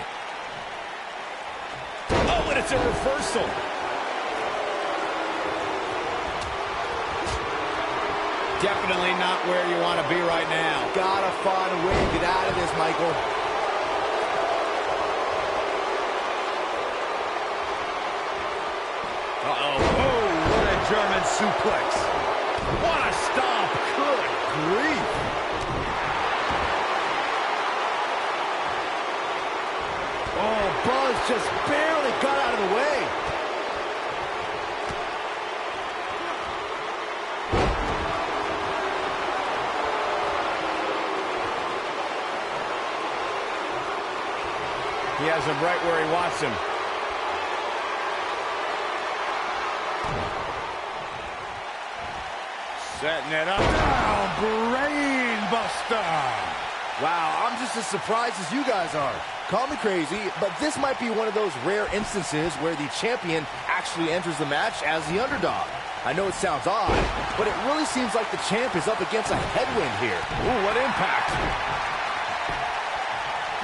Oh, and it's a reversal. Definitely not where you want to be right now. Gotta find a way to get out of this, Michael. Uh-oh. Oh, what a German suplex. What a stomp. Good grief. Oh, Buzz just barely got out of the way. He has him right where he wants him. Setting it up. Down, brain buster. Wow, I'm just as surprised as you guys are. Call me crazy, but this might be one of those rare instances where the champion actually enters the match as the underdog. I know it sounds odd, but it really seems like the champ is up against a headwind here. Ooh, what impact.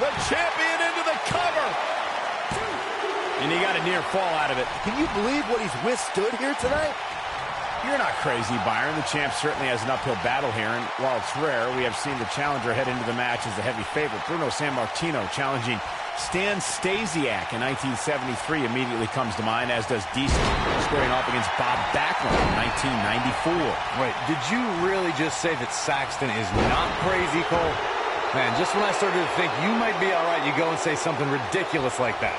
The champion into the cover. And he got a near fall out of it. Can you believe what he's withstood here tonight? You're not crazy, Byron. The champ certainly has an uphill battle here, and while it's rare, we have seen the challenger head into the match as a heavy favorite. Bruno Sammartino challenging Stan Stasiak in 1973 immediately comes to mind, as does Diesel, squaring off against Bob Backlund in 1994. Wait, did you really just say that Saxton is not crazy, Cole? Man, just when I started to think you might be all right, you go and say something ridiculous like that.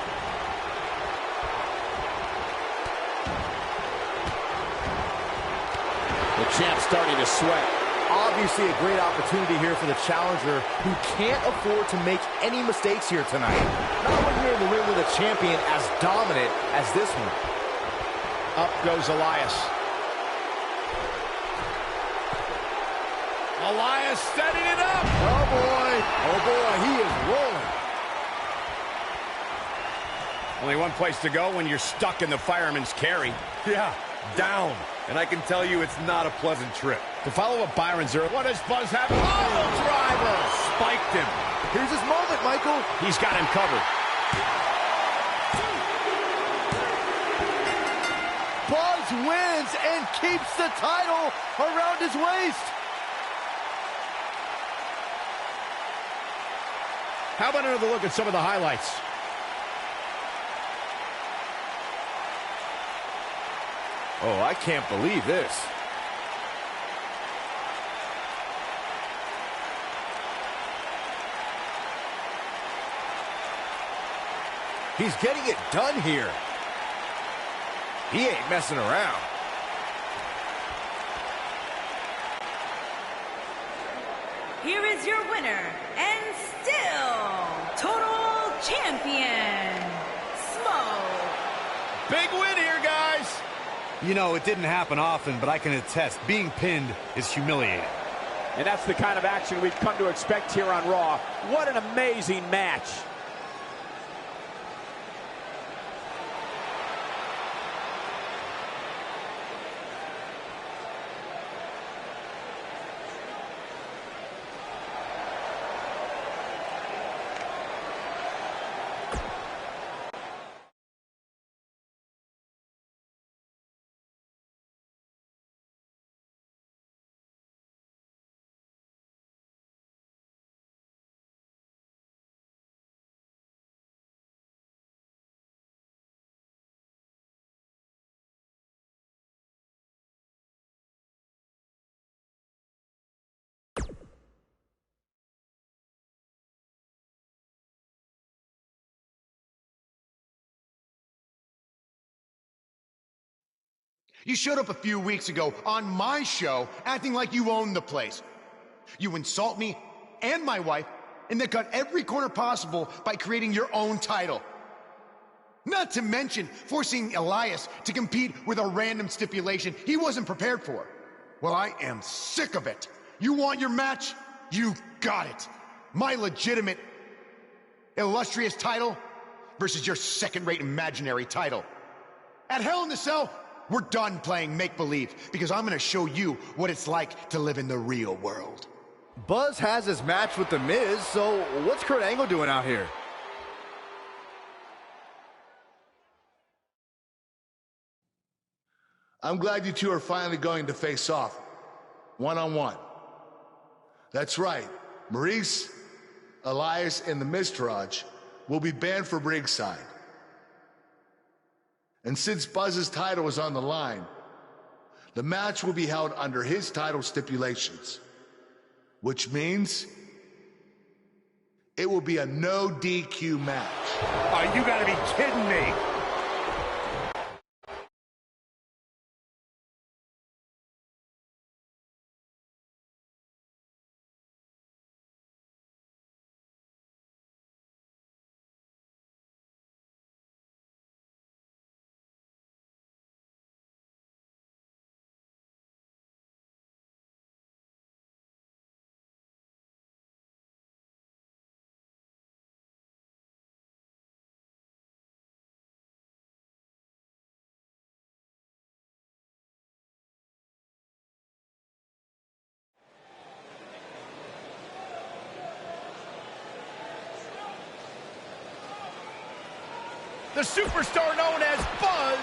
The champ's starting to sweat. Obviously a great opportunity here for the challenger who can't afford to make any mistakes here tonight. Not when you're in the ring with a champion as dominant as this one. Up goes Elias. Elias setting it up. Oh boy, he is rolling. Only one place to go when you're stuck in the fireman's carry. Yeah, down. And I can tell you it's not a pleasant trip. To follow up Byron's earlier, what does Buzz have? Oh, driver! Spiked him. Here's his moment, Michael. He's got him covered. Buzz wins and keeps the title around his waist. How about another look at some of the highlights? Oh, I can't believe this. He's getting it done here. He ain't messing around. Here is your winner, and still total champion, Smoke. Big win here, guys. You know, it didn't happen often, but I can attest, being pinned is humiliating. And that's the kind of action we've come to expect here on Raw. What an amazing match. You showed up a few weeks ago on my show acting like you owned the place. You insult me and my wife and then cut every corner possible by creating your own title. Not to mention forcing Elias to compete with a random stipulation he wasn't prepared for. Well, I am sick of it. You want your match? You got it. My legitimate, illustrious title versus your second-rate imaginary title. At Hell in the Cell, we're done playing make-believe because I'm going to show you what it's like to live in the real world. Buzz has his match with The Miz, so what's Kurt Angle doing out here? I'm glad you two are finally going to face off, one-on-one. That's right, Maurice, Elias, and the Miztourage will be banned from ringside. And since Buzz's title is on the line, the match will be held under his title stipulations, which means it will be a no DQ match. Oh, you gotta be kidding me. The superstar known as Buzz.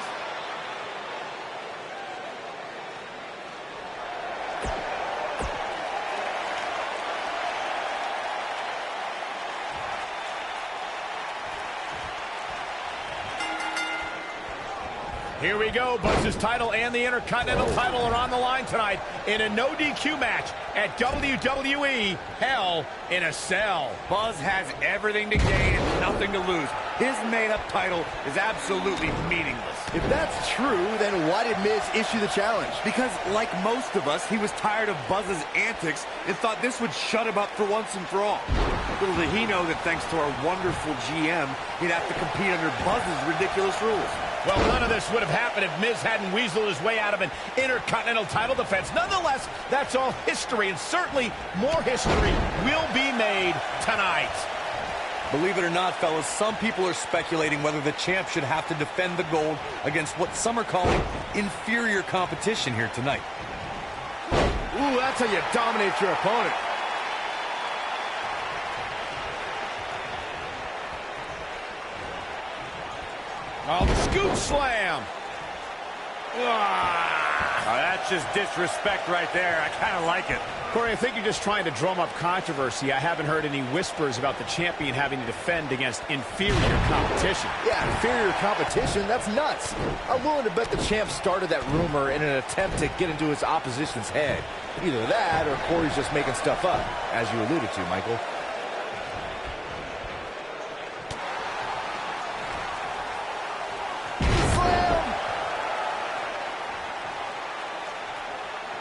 Here we go. Buzz's title and the Intercontinental title are on the line tonight in a no DQ match at WWE Hell in a Cell. Buzz has everything to gain and nothing to lose. His made-up title is absolutely meaningless. If that's true, then why did Miz issue the challenge? Because, like most of us, he was tired of Buzz's antics and thought this would shut him up for once and for all. Little did he know that thanks to our wonderful GM, he'd have to compete under Buzz's ridiculous rules. Well, none of this would have happened if Miz hadn't weaseled his way out of an Intercontinental title defense. Nonetheless, that's all history, and certainly more history will be made tonight. Believe it or not, fellas, some people are speculating whether the champ should have to defend the gold against what some are calling inferior competition here tonight. Ooh, that's how you dominate your opponent. Oh, the scoop slam. Oh, that's just disrespect right there. I kind of like it. Corey, I think you're just trying to drum up controversy. I haven't heard any whispers about the champion having to defend against inferior competition. Yeah, inferior competition? That's nuts. I'm willing to bet the champ started that rumor in an attempt to get into his opposition's head. Either that or Corey's just making stuff up, as you alluded to, Michael.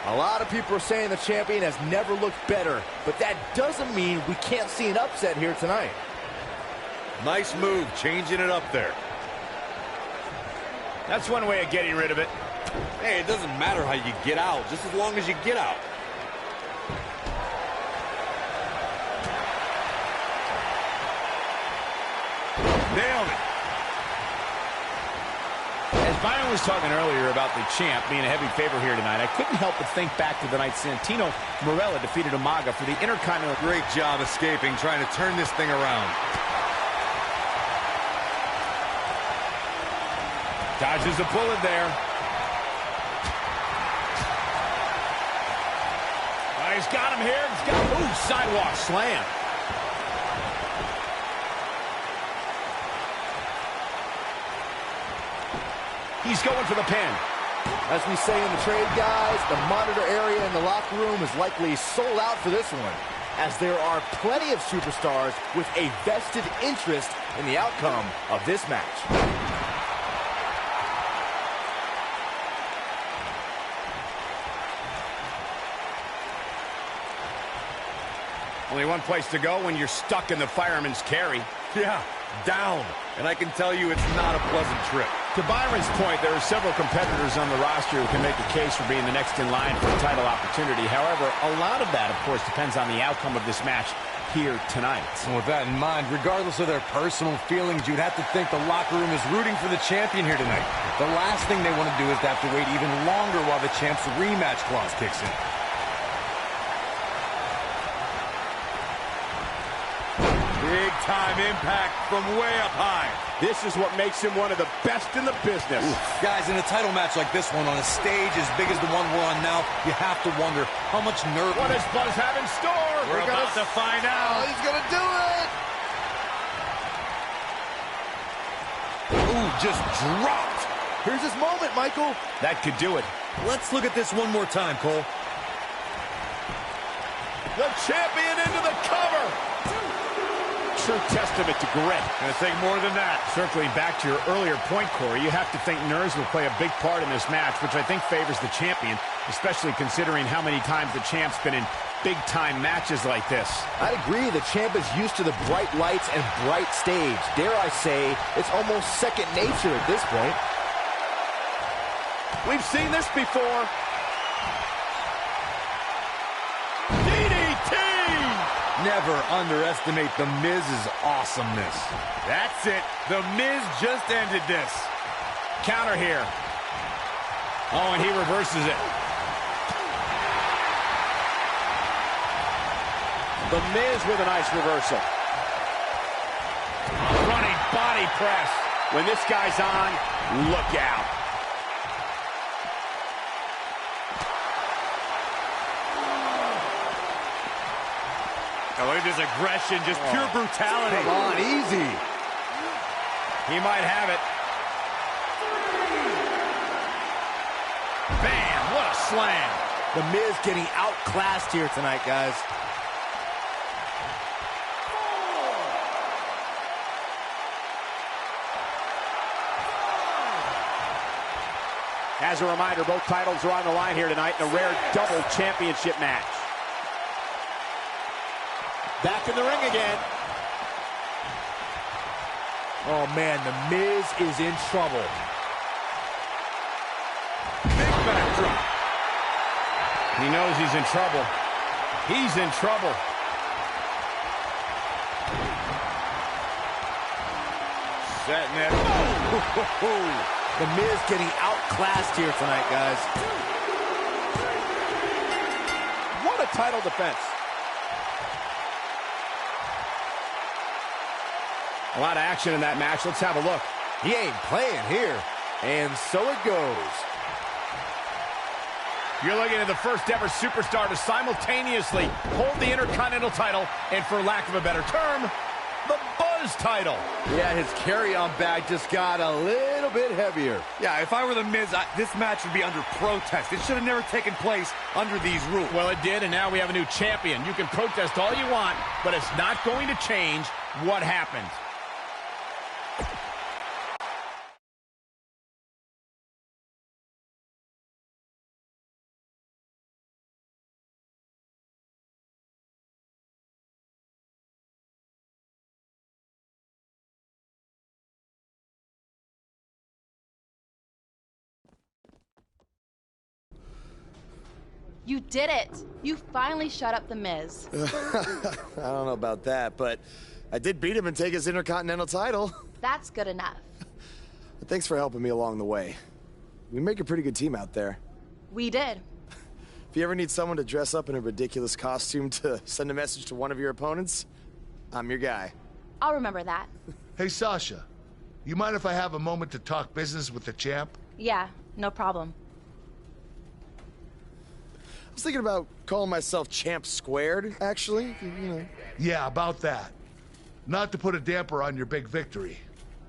A lot of people are saying the champion has never looked better, but that doesn't mean we can't see an upset here tonight. Nice move, changing it up there. That's one way of getting rid of it. Hey, it doesn't matter how you get out, just as long as you get out. Nailed it. As Byron was talking earlier about the champ being a heavy favorite here tonight, I couldn't help but think back to the night Santino Marella defeated Umaga for the Intercontinental. Great job escaping, trying to turn this thing around. Dodges a bullet there. Oh, he's got him here. He's got, ooh, sidewalk slam. He's going for the pin. As we say in the trade, guys, the monitor area in the locker room is likely sold out for this one, as there are plenty of superstars with a vested interest in the outcome of this match. Only one place to go when you're stuck in the fireman's carry. Yeah, down. And I can tell you it's not a pleasant trip. To Byron's point, there are several competitors on the roster who can make a case for being the next in line for a title opportunity. However, a lot of that, of course, depends on the outcome of this match here tonight. And with that in mind, regardless of their personal feelings, you'd have to think the locker room is rooting for the champion here tonight. The last thing they want to do is to have to wait even longer while the champ's rematch clause kicks in. Big time impact from way up high. This is what makes him one of the best in the business. Ooh. Guys, in a title match like this one, on a stage as big as the one we're on now, you have to wonder how much nerve... What does Buzz have in store? We're about to find out. Oh, he's going to do it! Ooh, just dropped. Here's his moment, Michael. That could do it. Let's look at this one more time, Cole. The champion into the cover. True testament to grit. Gonna take more than that. Circling back to your earlier point, Corey, you have to think nerves will play a big part in this match, which I think favors the champion, especially considering how many times the champ's been in big-time matches like this. I'd agree. The champ is used to the bright lights and bright stage. Dare I say, it's almost second nature at this point. We've seen this before. Never underestimate The Miz's awesomeness. That's it. The Miz just ended this. Counter here. Oh, and he reverses it. The Miz with a nice reversal. Running body press. When this guy's on, look out. Oh, look at this aggression, just pure brutality. Come on, easy. He might have it. slam. The Miz getting outclassed here tonight, guys. As a reminder, both titles are on the line here tonight in a rare double championship match. Back in the ring again. Oh, man, The Miz is in trouble. Big backdrop. He knows he's in trouble. He's in trouble. Setting it. Oh. The Miz getting outclassed here tonight, guys. What a title defense. A lot of action in that match. Let's have a look. He ain't playing here. And so it goes. You're looking at the first ever superstar to simultaneously hold the Intercontinental title and, for lack of a better term, the Buzz title. Yeah, his carry-on bag just got a little bit heavier. Yeah, if I were The Miz, this match would be under protest. It should have never taken place under these rules. Well, it did, and now we have a new champion. You can protest all you want, but it's not going to change what happened. You did it. You finally shut up The Miz. I don't know about that, but I did beat him and take his Intercontinental title. That's good enough. But thanks for helping me along the way. We make a pretty good team out there. We did. If you ever need someone to dress up in a ridiculous costume to send a message to one of your opponents, I'm your guy. I'll remember that. Hey, Sasha, you mind if I have a moment to talk business with the champ? Yeah, no problem. I was thinking about calling myself Champ Squared, actually, you know. Yeah, about that. Not to put a damper on your big victory,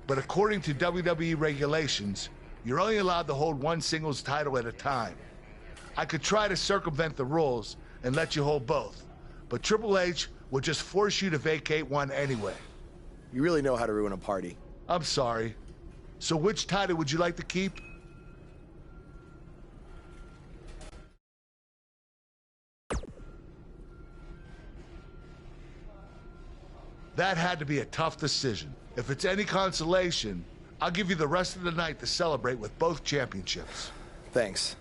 but according to WWE regulations, you're only allowed to hold one singles title at a time. I could try to circumvent the rules and let you hold both, but Triple H would just force you to vacate one anyway. You really know how to ruin a party. I'm sorry. So which title would you like to keep? That had to be a tough decision. If it's any consolation, I'll give you the rest of the night to celebrate with both championships. Thanks.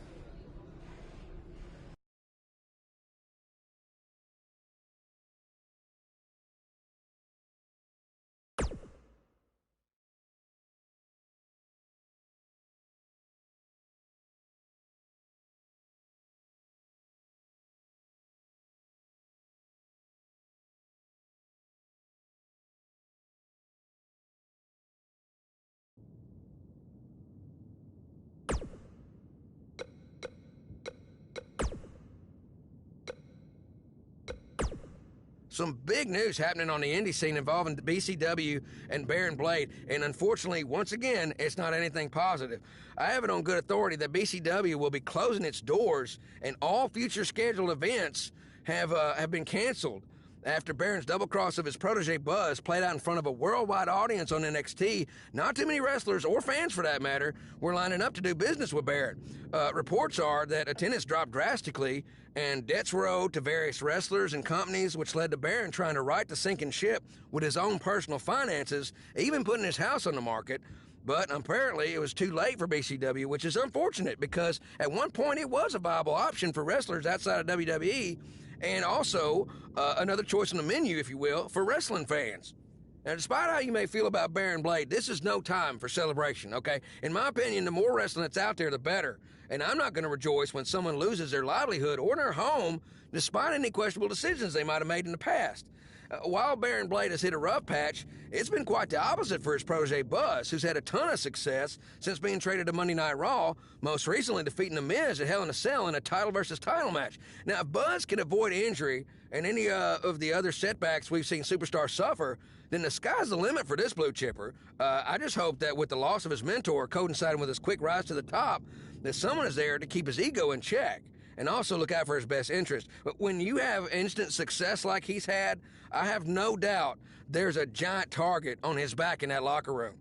Some big news happening on the indie scene involving the BCW and Baron Blade, and unfortunately, once again, it's not anything positive. I have it on good authority that BCW will be closing its doors, and all future scheduled events have been canceled after Baron's double cross of his protege Buzz played out in front of a worldwide audience on NXT. Not too many wrestlers, or fans for that matter, were lining up to do business with Baron. Reports are that attendance dropped drastically, and debts were owed to various wrestlers and companies, which led to Baron trying to right the sinking ship with his own personal finances, even putting his house on the market. But apparently it was too late for BCW, which is unfortunate because at one point it was a viable option for wrestlers outside of WWE, and also another choice on the menu, if you will, for wrestling fans. Now, despite how you may feel about Baron Blade, this is no time for celebration, okay? In my opinion, the more wrestling that's out there, the better. And I'm not going to rejoice when someone loses their livelihood or their home, despite any questionable decisions they might have made in the past. While Baron Blade has hit a rough patch, it's been quite the opposite for his protege Buzz, who's had a ton of success since being traded to Monday Night Raw, most recently defeating The Miz at Hell in a Cell in a title versus title match. Now, if Buzz can avoid injury and any of the other setbacks we've seen superstars suffer, then the sky's the limit for this blue chipper. I just hope that with the loss of his mentor coinciding with his quick rise to the top, that someone is there to keep his ego in check and also look out for his best interest. But when you have instant success like he's had, I have no doubt there's a giant target on his back in that locker room.